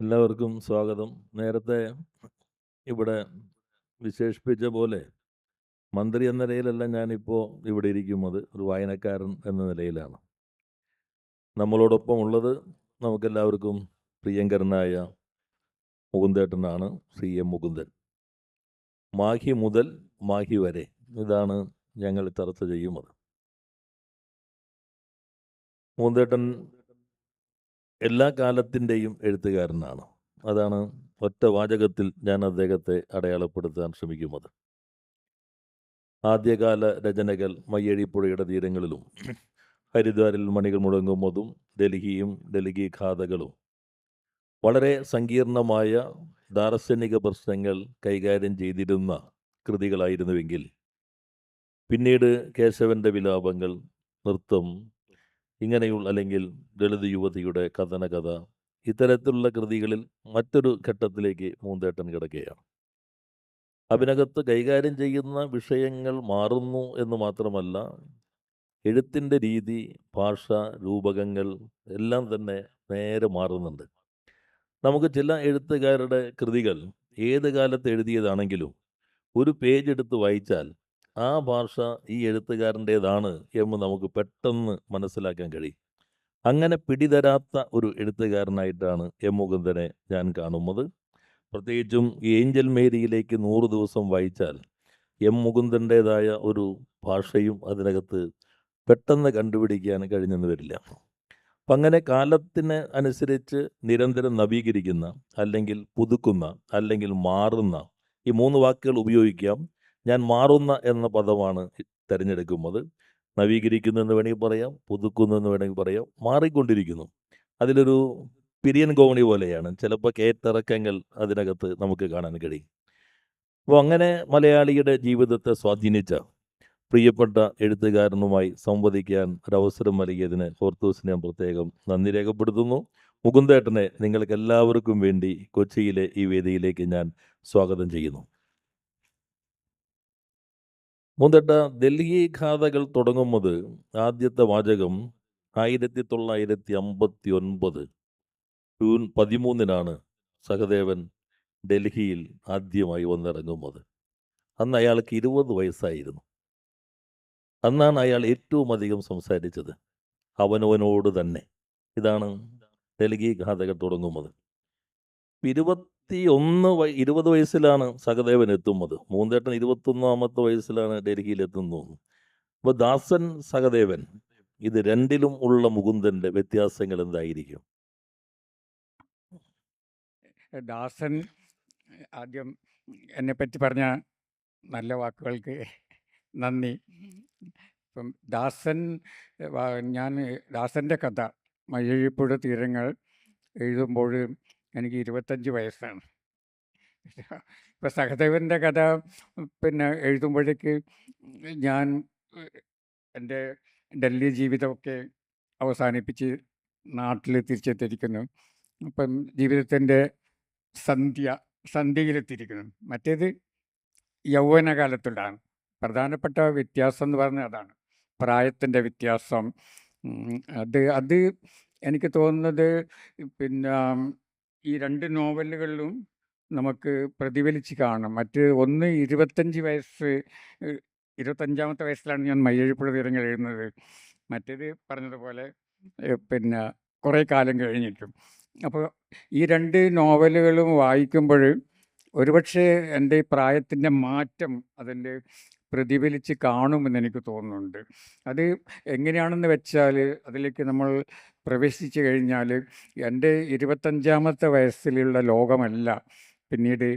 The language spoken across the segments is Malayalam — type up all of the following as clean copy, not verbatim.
എല്ലാവർക്കും സ്വാഗതം. നേരത്തെ ഇവിടെ വിശേഷിപ്പിച്ച പോലെ മന്ത്രി എന്ന നിലയിലല്ല ഞാനിപ്പോൾ ഇവിടെ ഇരിക്കുന്നത്. ഒരു വായനക്കാരൻ എന്ന നിലയിലാണ്. നമ്മളോടൊപ്പം ഉള്ളത് നമുക്കെല്ലാവർക്കും പ്രിയങ്കരനായ മുകുന്ദേട്ടനാണ്. ശ്രീ എം മുകുന്ദൻ. മാഹി മുതൽ മാഹി വരെ ഇതാണ് ഞങ്ങൾ ചർച്ച ചെയ്യുന്നത്. മുകുന്ദേട്ടൻ എല്ലാ കാലത്തിൻ്റെയും എഴുത്തുകാരനാണ്. അതാണ് ഒറ്റ വാചകത്തിൽ ഞാൻ അദ്ദേഹത്തെ അടയാളപ്പെടുത്താൻ ശ്രമിക്കുന്നത്. ആദ്യകാല രചനകൾ മയ്യഴിപ്പുഴയുടെ തീരങ്ങളിലും ഹരിദ്വാരിൽ മണികൾ മുഴങ്ങുന്നതും ഡൽഹിയും ഡൽഹി ഖാതകളും വളരെ സങ്കീർണമായ ദാർശനിക പ്രശ്നങ്ങൾ കൈകാര്യം ചെയ്തിരുന്ന കൃതികളായിരുന്നുവെങ്കിൽ പിന്നീട് കേശവൻ്റെ വിലാപങ്ങൾ, നൃത്തം, ഇങ്ങനെയുള്ള അല്ലെങ്കിൽ ദളിത് യുവതിയുടെ കഥനകഥ ഇത്തരത്തിലുള്ള കൃതികളിൽ മറ്റൊരു ഘട്ടത്തിലേക്ക് മൂന്തേട്ടൻ കിടക്കുകയാണ്. അതിനകത്ത് കൈകാര്യം ചെയ്യുന്ന വിഷയങ്ങൾ മാറുന്നു എന്ന് മാത്രമല്ല, എഴുത്തിൻ്റെ രീതി, ഭാഷ, രൂപകങ്ങൾ എല്ലാം തന്നെ നേരെ മാറുന്നുണ്ട്. നമുക്ക് ചില എഴുത്തുകാരുടെ കൃതികൾ ഏത് കാലത്ത് എഴുതിയതാണെങ്കിലും ഒരു പേജ് എടുത്ത് വായിച്ചാൽ ആ ഭാഷ ഈ എഴുത്തുകാരൻ്റേതാണ് എന്ന് നമുക്ക് പെട്ടെന്ന് മനസ്സിലാക്കാൻ കഴിയും. അങ്ങനെ പിടിതരാത്ത ഒരു എഴുത്തുകാരനായിട്ടാണ് എം മുകുന്ദനെ ഞാൻ കാണുന്നത്. പ്രത്യേകിച്ചും ഈ ഏഞ്ചൽ മേരിയിലേക്ക് 100 ദിവസം വായിച്ചാൽ എം മുകുന്ദൻ്റേതായ ഒരു ഭാഷയും അതിനകത്ത് പെട്ടെന്ന് കണ്ടുപിടിക്കാൻ കഴിഞ്ഞെന്ന് വരില്ല. അപ്പം അങ്ങനെ കാലത്തിന് അനുസരിച്ച് നിരന്തരം നവീകരിക്കുന്ന, അല്ലെങ്കിൽ പുതുക്കുന്ന, അല്ലെങ്കിൽ മാറുന്ന, ഈ 3 വാക്കുകൾ ഉപയോഗിക്കാം. ഞാൻ മാറുന്ന എന്ന പദമാണ് തിരഞ്ഞെടുക്കുന്നത്. നവീകരിക്കുന്നു എന്ന് വേണമെങ്കിൽ പറയാം, പുതുക്കുന്നു എന്ന് വേണമെങ്കിൽ പറയാം, മാറിക്കൊണ്ടിരിക്കുന്നു. അതിലൊരു പിരിയൻ ഗോവണി പോലെയാണ്. ചിലപ്പോൾ കയറ്റിറക്കങ്ങൾ അതിനകത്ത് നമുക്ക് കാണാൻ കഴിയും. അപ്പോൾ അങ്ങനെ മലയാളിയുടെ ജീവിതത്തെ സ്വാധീനിച്ച പ്രിയപ്പെട്ട എഴുത്തുകാരനുമായി സംവദിക്കാൻ ഒരവസരം നൽകിയതിന് ഹോർത്തൂസിനെ ഞാൻ പ്രത്യേകം നന്ദി രേഖപ്പെടുത്തുന്നു. മുകുന്ദേട്ടനെ നിങ്ങൾക്ക് എല്ലാവർക്കും വേണ്ടി കൊച്ചിയിലെ ഈ വേദിയിലേക്ക് ഞാൻ സ്വാഗതം ചെയ്യുന്നു. മുകുന്ദേട്ട, ഡൽഹി ഖാതകൾ തുടങ്ങുന്നത് ആദ്യത്തെ വാചകം 1959 ജൂൺ 13 സഹദേവൻ ഡൽഹിയിൽ ആദ്യമായി വന്നിറങ്ങുന്നത്. അന്ന് അയാൾക്ക് 20 വയസ്സായിരുന്നു. അന്നാണ് അയാൾ ഏറ്റവും അധികം സംസാരിച്ചത് അവനവനോട് തന്നെ. ഇതാണ് ഡൽഹി ഖാതകൾ തുടങ്ങുന്നത്. 20 വയസ്സിലാണ് സഹദേവൻ എത്തുന്നത്. മൂന്തേട്ടൻ 21 വയസ്സിലാണ് ഡൽഹിയിലെത്തുന്നത്. അപ്പോൾ ദാസൻ, സഹദേവൻ, ഇത് രണ്ടിലും ഉള്ള മുകുന്ദൻ്റെ വ്യത്യാസങ്ങൾ എന്തായിരിക്കും? ദാസൻ ആദ്യം എന്നെപ്പറ്റി പറഞ്ഞ നല്ല വാക്കുകൾക്ക് നന്ദി. ഇപ്പം ഞാൻ ദാസൻ്റെ കഥ മയ്യഴിപ്പുഴ തീരങ്ങൾ എഴുതുമ്പോൾ എനിക്ക് 25 വയസ്സാണ്. ഇപ്പം സഹദേവൻ്റെ കഥ എഴുതുമ്പോഴേക്ക് ഞാൻ എൻ്റെ ഡൽഹി ജീവിതമൊക്കെ അവസാനിപ്പിച്ച് നാട്ടിൽ തിരിച്ചെത്തിയിരിക്കുന്നു. അപ്പം ജീവിതത്തിൻ്റെ സന്ധ്യയിലെത്തിയിരിക്കുന്നു. മറ്റേത് യൗവനകാലത്തുള്ളതാണ്. പ്രധാനപ്പെട്ട വ്യത്യാസം എന്ന് പറഞ്ഞാൽ അതാണ്, പ്രായത്തിൻ്റെ വ്യത്യാസം. അത് എനിക്ക് തോന്നുന്നത് ഈ 2 നോവലുകളിലും നമുക്ക് പ്രതിഫലിച്ച് കാണും. ഒന്ന് 25 വയസ്സ്, 25ാമത്തെ വയസ്സിലാണ് ഞാൻ മയ്യഴിപ്പുഴ തീരങ്ങൾ എഴുതുന്നത്. മറ്റേത് പറഞ്ഞതുപോലെ കുറേ കാലം കഴിഞ്ഞിട്ടും. അപ്പോൾ ഈ 2 നോവലുകളും വായിക്കുമ്പോൾ ഒരുപക്ഷെ എൻ്റെ ഈ പ്രായത്തിൻ്റെ മാറ്റം അതിൽ പ്രതിഫലിച്ച് കാണുമെന്ന് എനിക്ക് തോന്നുന്നുണ്ട്. അത് എങ്ങനെയാണെന്ന് വെച്ചാൽ, അതിലേക്ക് നമ്മൾ പ്രവേശിച്ചു കഴിഞ്ഞാൽ എൻ്റെ 25ാമത്തെ വയസ്സിലുള്ള ലോകമല്ല പിന്നീട്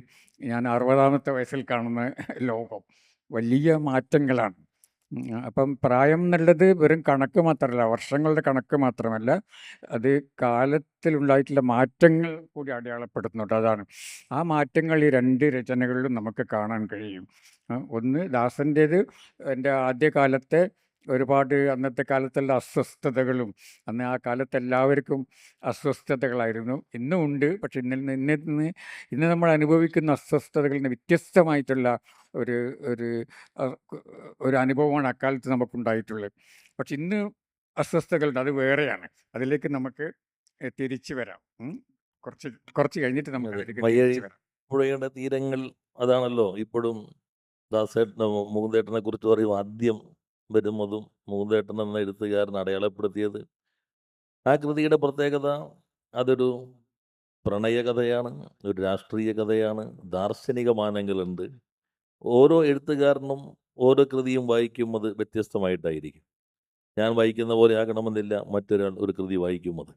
ഞാൻ 60ാമത്തെ വയസ്സിൽ കാണുന്ന ലോകം. വലിയ മാറ്റങ്ങളാണ്. അപ്പം പ്രായം എന്നുള്ളത് വെറും കണക്ക് മാത്രമല്ല, വർഷങ്ങളുടെ കണക്ക് മാത്രമല്ല, അത് കാലത്തിലുണ്ടായിട്ടുള്ള മാറ്റങ്ങൾ കൂടി അടയാളപ്പെടുത്തുന്നുണ്ട്. അതാണ് ആ മാറ്റങ്ങൾ ഈ 2 രചനകളിലും നമുക്ക് കാണാൻ കഴിയും. ഒന്ന് ദാസൻ്റേത് എൻ്റെ ആദ്യകാലത്തെ ഒരുപാട് അന്നത്തെ കാലത്തുള്ള അസ്വസ്ഥതകളും, അന്ന് ആ കാലത്ത് എല്ലാവർക്കും അസ്വസ്ഥതകളായിരുന്നു. ഇന്നും ഉണ്ട്. പക്ഷെ ഇന്ന് നമ്മൾ അനുഭവിക്കുന്ന അസ്വസ്ഥതകളിൽ നിന്ന് വ്യത്യസ്തമായിട്ടുള്ള ഒരു ഒരു ഒരു അനുഭവമാണ് അക്കാലത്ത് നമുക്കുണ്ടായിട്ടുള്ളത്. പക്ഷെ ഇന്ന് അസ്വസ്ഥതകളുണ്ട്, അത് വേറെയാണ്. അതിലേക്ക് നമുക്ക് തിരിച്ചു വരാം. കുറച്ച് കുറച്ച് കഴിഞ്ഞിട്ട് നമുക്ക് അതെ. അതിലേക്ക് മയ്യഴി തിരിച്ചു വരാം. പുഴയുടെ തീരങ്ങൾ അതാണല്ലോ ഇപ്പോഴും ദാസേട്ടൻ മുകുന്ദേട്ടനെ കുറിച്ച് പറയും ആദ്യം വരുന്നതും മുകുന്ദേട്ടൻ എന്ന എഴുത്തുകാരൻ അടയാളപ്പെടുത്തിയത്. ആ കൃതിയുടെ പ്രത്യേകത അതൊരു പ്രണയകഥയാണ്, ഒരു രാഷ്ട്രീയ കഥയാണ്, ദാർശനിക മാനങ്ങളുണ്ട്. ഓരോ എഴുത്തുകാരനും ഓരോ കൃതിയും വായിക്കുന്നത് വ്യത്യസ്തമായിട്ടായിരിക്കും. ഞാൻ വായിക്കുന്ന പോലെ ആകണമെന്നില്ല മറ്റൊരാൾ ഒരു കൃതി വായിക്കുന്നത്.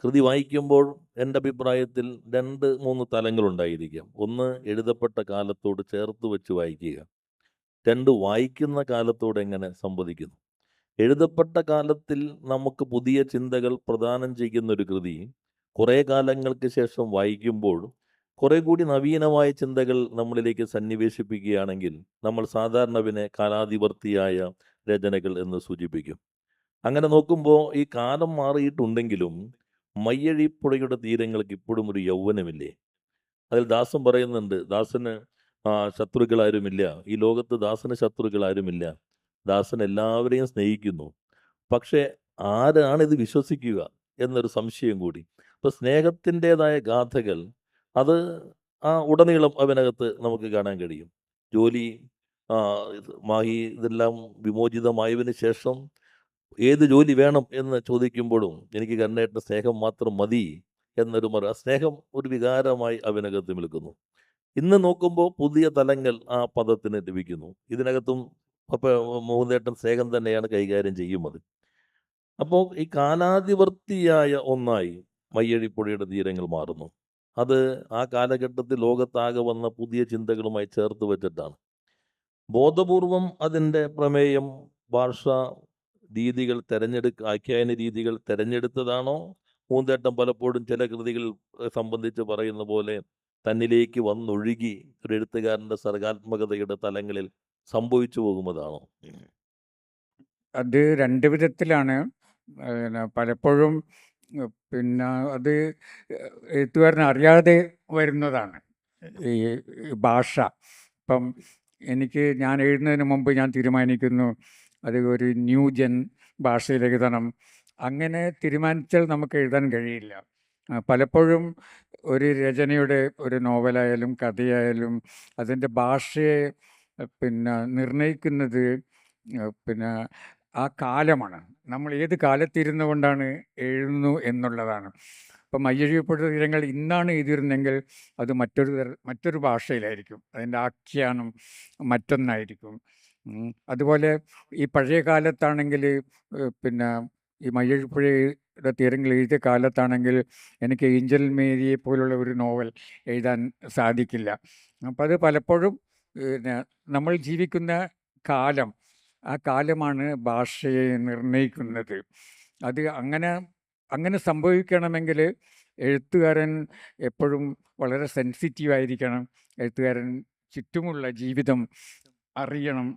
കൃതി വായിക്കുമ്പോൾ എൻ്റെ അഭിപ്രായത്തിൽ 2, 3 തലങ്ങളുണ്ടായിരിക്കാം. ഒന്ന് എഴുതപ്പെട്ട കാലത്തോട് ചേർത്ത് വെച്ച് വായിക്കുക. 2 വായിക്കുന്ന കാലത്തോട് എങ്ങനെ സംവദിക്കുന്നു. എഴുതപ്പെട്ട കാലത്തിൽ നമുക്ക് പുതിയ ചിന്തകൾ പ്രദാനം ചെയ്യുന്ന ഒരു കൃതി കുറേ കാലങ്ങൾക്ക് ശേഷം വായിക്കുമ്പോൾ കുറേ കൂടി നവീനമായ ചിന്തകൾ നമ്മളിലേക്ക് സന്നിവേശിപ്പിക്കുകയാണെങ്കിൽ നമ്മൾ സാധാരണ പിന്നെ കാലാതിവർത്തിയായ രചനകൾ എന്ന് സൂചിപ്പിക്കും. അങ്ങനെ നോക്കുമ്പോൾ ഈ കാലം മാറിയിട്ടുണ്ടെങ്കിലും മയ്യഴിപ്പുഴയുടെ തീരങ്ങൾക്ക് ഇപ്പോഴും ഒരു യൗവനമില്ലേ? അതിൽ ദാസൻ പറയുന്നുണ്ട്, ദാസന് ശത്രുക്കളാരുമില്ല, ഈ ലോകത്ത് ദാസന് ശത്രുക്കളാരുമില്ല, ദാസൻ എല്ലാവരെയും സ്നേഹിക്കുന്നു. പക്ഷേ ആരാണിത് വിശ്വസിക്കുക എന്നൊരു സംശയം കൂടി. അപ്പോൾ സ്നേഹത്തിൻ്റെതായ ഗാഥകൾ അത് ഉടനീളം അവനകത്ത് നമുക്ക് കാണാൻ കഴിയും. ജോലി, മാഹി ഇതെല്ലാം വിമോചിതമായതിനു ശേഷം ഏത് ജോലി വേണം എന്ന് ചോദിക്കുമ്പോഴും എനിക്ക് കണ്ണേട്ട സ്നേഹം മാത്രം മതി എന്നൊരു സ്നേഹം ഒരു വികാരമായി അവനകത്ത് നിൽക്കുന്നു. ഇന്ന് നോക്കുമ്പോൾ പുതിയ തലങ്ങൾ ആ പദത്തിന് ലഭിക്കുന്നു. ഇതിനകത്തും അപ്പോൾ മോഹൻദേട്ടൻ സ്നേഹം തന്നെയാണ് കൈകാര്യം ചെയ്യുന്നത്. അപ്പോൾ ഈ കാലാതിവർത്തിയായ ഒന്നായി മയ്യഴിപ്പുഴയുടെ തീരങ്ങൾ മാറുന്നു. അത് ആ കാലഘട്ടത്തിൽ ലോകത്താകെ വന്ന പുതിയ ചിന്തകളുമായി ചേർത്ത് വെച്ചിട്ടാണ്. ബോധപൂർവം അതിൻ്റെ പ്രമേയം, ഭാഷ രീതികൾ ആഖ്യാന രീതികൾ തിരഞ്ഞെടുത്തതാണോ? പൂന്തേട്ടൻ പലപ്പോഴും ചില കൃതികൾ സംബന്ധിച്ച് പറയുന്ന പോലെ തന്നിലേക്ക് വന്നൊഴുകി ഒരു എഴുത്തുകാരൻ്റെ സർഗാത്മകതയുടെ തലങ്ങളിൽ സംഭവിച്ചു പോകുന്നതാണോ? അത് 2 വിധത്തിലാണ്. പലപ്പോഴും പിന്നെ അത് എഴുത്തുകാരന് അറിയാതെ വരുന്നതാണ് ഈ ഭാഷ. ഇപ്പം ഞാൻ എഴുതുന്നതിന് മുമ്പ് ഞാൻ തീരുമാനിക്കുന്നു അത് ഒരു ന്യൂജൻ ഭാഷയിൽ എഴുതണം. അങ്ങനെ തീരുമാനിച്ചാൽ നമുക്ക് എഴുതാൻ കഴിയില്ല. പലപ്പോഴും ഒരു രചനയുടെ ഒരു നോവലായാലും കഥയായാലും അതിൻ്റെ ഭാഷയെ നിർണ്ണയിക്കുന്നത് പിന്നെ ആ കാലമാണ്. നമ്മൾ ഏത് കാലത്തിരുന്നു കൊണ്ടാണ് എഴുതുന്നു എന്നുള്ളതാണ്. ഇപ്പം മയ്യഴിപ്പുഴ തീരങ്ങൾ ഇന്നാണ് എഴുതിയിരുന്നെങ്കിൽ അത് മറ്റൊരു ഭാഷയിലായിരിക്കും, അതിൻ്റെ ആഖ്യാനം മറ്റൊന്നായിരിക്കും. അതുപോലെ ഈ പഴയ കാലത്താണെങ്കിൽ ഈ മയ്യഴിപ്പുഴയുടെ തീരങ്ങൾ എഴുതിയ കാലത്താണെങ്കിൽ എനിക്ക് ഏഞ്ചൽ മേരിയെ പോലുള്ള ഒരു നോവൽ എഴുതാൻ സാധിക്കില്ല. അപ്പം അത് പലപ്പോഴും നമ്മൾ ജീവിക്കുന്ന കാലം, ആ കാലമാണ് ഭാഷയെ നിർണ്ണയിക്കുന്നത്. അത് അങ്ങനെ സംഭവിക്കണമെങ്കിൽ എഴുത്തുകാരൻ എപ്പോഴും വളരെ സെൻസിറ്റീവ് ആയിരിക്കണം. എഴുത്തുകാരൻ ചുറ്റുമുള്ള ജീവിതം അറിയണം,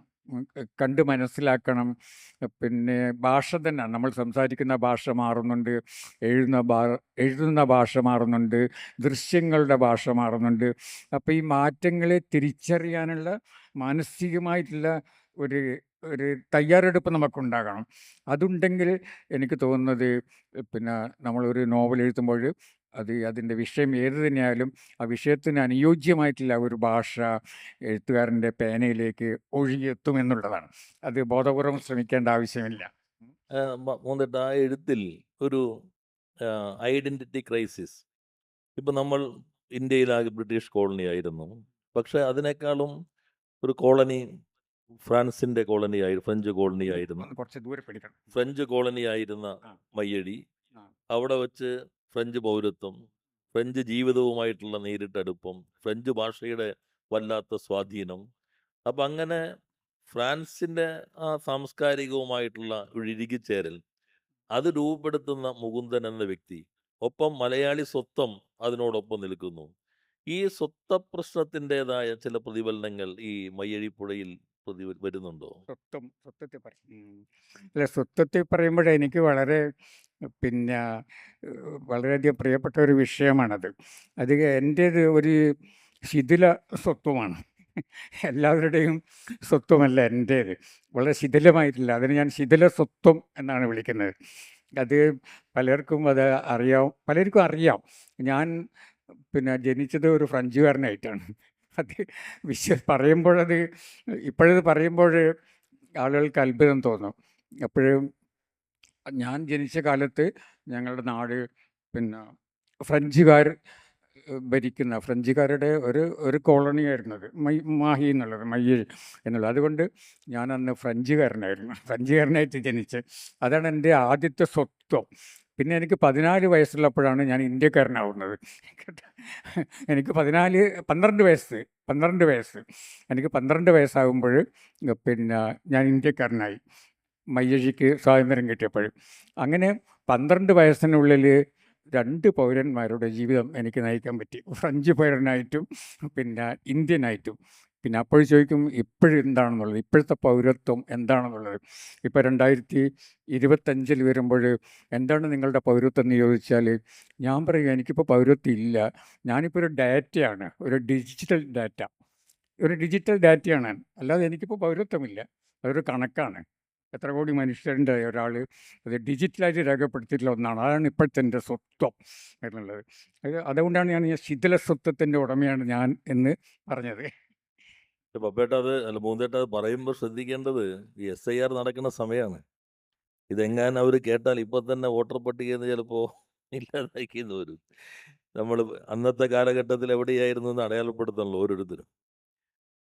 കണ്ട് മനസ്സിലാക്കണം. ഭാഷ തന്നെ, നമ്മൾ സംസാരിക്കുന്ന ഭാഷ മാറുന്നുണ്ട്, എഴുതുന്ന ഭാഷ മാറുന്നുണ്ട്, ദൃശ്യങ്ങളുടെ ഭാഷ മാറുന്നുണ്ട്. അപ്പോൾ ഈ മാറ്റങ്ങളെ തിരിച്ചറിയാനുള്ള മാനസികമായിട്ടുള്ള ഒരു തയ്യാറെടുപ്പ് നമുക്കുണ്ടാകണം. അതുണ്ടെങ്കിൽ എനിക്ക് തോന്നുന്നത് നമ്മളൊരു നോവൽ എഴുതുമ്പോൾ അതിൻ്റെ വിഷയം ഏത് തന്നെയായാലും ആ വിഷയത്തിന് അനുയോജ്യമായിട്ടുള്ള ഒരു ഭാഷ എഴുത്തുകാരൻ്റെ പേനയിലേക്ക് ഒഴുകിയെത്തുമെന്നുള്ളതാണ്. അത് ബോധപൂർവം ശ്രമിക്കേണ്ട ആവശ്യമില്ല. ആ എഴുത്തിൽ ഒരു ഐഡൻറ്റിറ്റി ക്രൈസിസ്. ഇപ്പം നമ്മൾ ഇന്ത്യയിലാകെ ബ്രിട്ടീഷ് കോളനി ആയിരുന്നു. പക്ഷേ അതിനേക്കാളും ഒരു കോളനി ഫ്രാൻസിൻ്റെ ഫ്രഞ്ച് കോളനി ആയിരുന്നു. കുറച്ച് ദൂരെ പഠിക്കണം. ഫ്രഞ്ച് കോളനി ആയിരുന്ന മയ്യഴി, അവിടെ വച്ച് ഫ്രഞ്ച് പൗരത്വം, ഫ്രഞ്ച് ജീവിതവുമായിട്ടുള്ള നേരിട്ടടുപ്പം, ഫ്രഞ്ച് ഭാഷയുടെ വല്ലാത്ത സ്വാധീനം. അപ്പം അങ്ങനെ ഫ്രാൻസിൻ്റെ സാംസ്കാരികവുമായിട്ടുള്ള ഒരു ഇഴുകിച്ചേരൽ അത് രൂപപ്പെടുത്തുന്ന മുകുന്ദൻ എന്ന വ്യക്തി, ഒപ്പം മലയാളി സ്വത്വം അതിനോടൊപ്പം നിൽക്കുന്നു. ഈ സ്വത്വ പ്രശ്നത്തിൻ്റെതായ ചില പ്രതിഫലനങ്ങൾ ഈ മയ്യഴിപ്പുഴയിൽ വരുന്നുണ്ടോ? സ്വത്വത്തെ പറയുമ്പോഴേ എനിക്ക് വളരെയധികം പ്രിയപ്പെട്ട ഒരു വിഷയമാണത്. അത് എൻ്റേത് ഒരു ശിഥില സ്വത്വമാണ്. എല്ലാവരുടെയും സ്വത്വമല്ല എൻ്റേത്, വളരെ ശിഥിലമായിട്ടില്ല. അതിന് ഞാൻ ശിഥില സ്വത്വം എന്നാണ് വിളിക്കുന്നത്. അത് പലർക്കും അത് പലർക്കും അറിയാം. ഞാൻ ജനിച്ചത് ഒരു ഫ്രഞ്ചുകാരനായിട്ടാണ്. അത് പറയുമ്പോഴത് ഇപ്പോഴത് പറയുമ്പോൾ ആളുകൾക്ക് അത്ഭുതം തോന്നും. അപ്പോഴും ഞാൻ ജനിച്ച കാലത്ത് ഞങ്ങളുടെ നാട് പിന്നെ ഫ്രഞ്ചുകാർ ഭരിക്കുന്ന ഫ്രഞ്ചുകാരുടെ ഒരു കോളണിയായിരുന്നു അത്. മാഹി എന്നുള്ളത്, മയ്യിൽ എന്നുള്ളത്. അതുകൊണ്ട് ഞാൻ അന്ന് ഫ്രഞ്ചുകാരനായിട്ട് ജനിച്ച്. അതാണ് എൻ്റെ ആദ്യത്തെ സ്വത്വം. പിന്നെ എനിക്ക് 14 വയസ്സുള്ളപ്പോഴാണ് ഞാൻ ഇന്ത്യക്കാരനാവുന്നത്. കേട്ടോ? എനിക്ക് 12 വയസ്സ് എനിക്ക് 12 വയസ്സാകുമ്പോൾ ഞാൻ ഇന്ത്യക്കാരനായി, മയ്യഴിക്ക് സ്വാതന്ത്ര്യം കിട്ടിയപ്പോൾ. അങ്ങനെ 12 വയസ്സിനുള്ളിൽ 2 പൗരന്മാരുടെ ജീവിതം എനിക്ക് നയിക്കാൻ പറ്റി. ഫ്രഞ്ച് പൗരനായിട്ടും ഇന്ത്യനായിട്ടും. അപ്പോൾ ചോദിക്കും ഇപ്പോഴെന്താണെന്നുള്ളത്, ഇപ്പോഴത്തെ പൗരത്വം എന്താണെന്നുള്ളത്. ഇപ്പോൾ 2025 വരുമ്പോൾ എന്താണ് നിങ്ങളുടെ പൗരത്വം എന്ന് ചോദിച്ചാൽ ഞാൻ പറയും എനിക്കിപ്പോൾ പൗരത്വം ഇല്ല. ഞാനിപ്പോൾ ഒരു ഡാറ്റയാണ്, ഒരു ഡിജിറ്റൽ ഡാറ്റയാണ്. അല്ലാതെ എനിക്കിപ്പോൾ പൗരത്വമില്ല. അതൊരു കണക്കാണ്. എത്ര കോടി മനുഷ്യരുടെ ഒരാൾ അത് ഡിജിറ്റലായിട്ട് രേഖപ്പെടുത്തിയിട്ടുള്ള ഒന്നാണ്. അതാണ് ഇപ്പോഴത്തെ എൻ്റെ സ്വത്വം എന്നുള്ളത്. അതുകൊണ്ടാണ് ഞാൻ ഈ ശിഥില സ്വത്വത്തിൻ്റെ ഉടമയാണ് ഞാൻ എന്ന് പറഞ്ഞത്. പപ്പേട്ട അത് അല്ല മൂന്തേട്ട അത് പറയുമ്പോൾ ശ്രദ്ധിക്കേണ്ടത് ഈ SIR നടക്കുന്ന സമയമാണ്. ഇതെങ്ങാനും അവർ കേട്ടാൽ ഇപ്പം തന്നെ വോട്ടർ പട്ടികയിൽ നിന്ന് ചിലപ്പോൾ ഇല്ലാതാക്കിയെന്ന് വരും. നമ്മൾ അന്നത്തെ കാലഘട്ടത്തിൽ എവിടെയായിരുന്നു എന്ന് അടയാളപ്പെടുത്തണല്ലോ ഓരോരുത്തരും.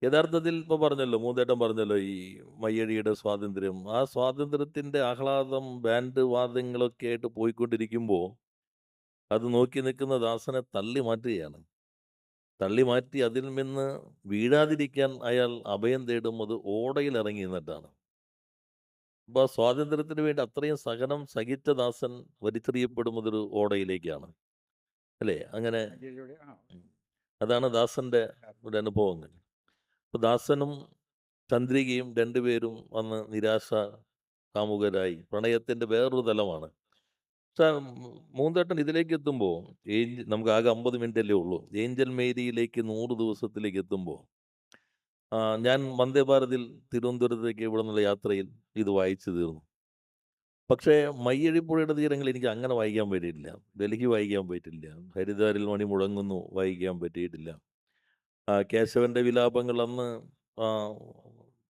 യഥാർത്ഥത്തിൽ ഇപ്പോൾ പറഞ്ഞല്ലോ, മൂന്തേട്ടൻ പറഞ്ഞല്ലോ, ഈ മയ്യഴിയുടെ സ്വാതന്ത്ര്യം, ആ സ്വാതന്ത്ര്യത്തിൻ്റെ ആഹ്ലാദം ബാൻഡ് വാദ്യങ്ങളൊക്കെ ആയിട്ട് പോയിക്കൊണ്ടിരിക്കുമ്പോൾ അത് നോക്കി നിൽക്കുന്ന ദാസനെ തള്ളി മാറ്റുകയാണ്. തള്ളി മാറ്റി അതിൽ നിന്ന് വീഴാതിരിക്കാൻ അയാൾ അഭയം തേടുന്നത് ഓടയിൽ ഇറങ്ങി നിന്നിട്ടാണ്. അപ്പോൾ ആ സ്വാതന്ത്ര്യത്തിന് വേണ്ടി അത്രയും സഹനം സഹിച്ച ദാസൻ വലിച്ചെറിയപ്പെടുന്നത് ഒരു ഓടയിലേക്കാണ്, അല്ലേ? അങ്ങനെ അതാണ് ദാസന്റെ ഒരു അനുഭവങ്ങൾ. അപ്പോൾ ദാസനും ചന്ദ്രികയും രണ്ടുപേരും അന്ന് നിരാശ കാമുകരായി. പ്രണയത്തിൻ്റെ വേറൊരു തലമാണ്. പക്ഷേ മൂന്തേട്ടൻ ഇതിലേക്ക് എത്തുമ്പോൾ നമുക്ക് ആകെ 50 മിനിറ്റ് അല്ലേ ഉള്ളൂ. ഏഞ്ചൽ മേരിയിലേക്ക് 100 ദിവസത്തിലേക്ക് എത്തുമ്പോൾ ഞാൻ വന്ദേ ഭാരതിൽ തിരുവനന്തപുരത്തേക്ക് ഇവിടെ നിന്നുള്ള യാത്രയിൽ ഇത് വായിച്ചു തീർന്നു. പക്ഷേ മയ്യഴിപ്പുഴയുടെ തീരങ്ങൾ എനിക്ക് അങ്ങനെ വായിക്കാൻ പറ്റിയിട്ടില്ല. ഡൽഹി വായിക്കാൻ പറ്റില്ല. ഹരിദ്വാരിൽ മണി മുഴങ്ങുന്നു വായിക്കാൻ പറ്റിയിട്ടില്ല. കേശവൻ്റെ വിലാപങ്ങൾ അന്ന്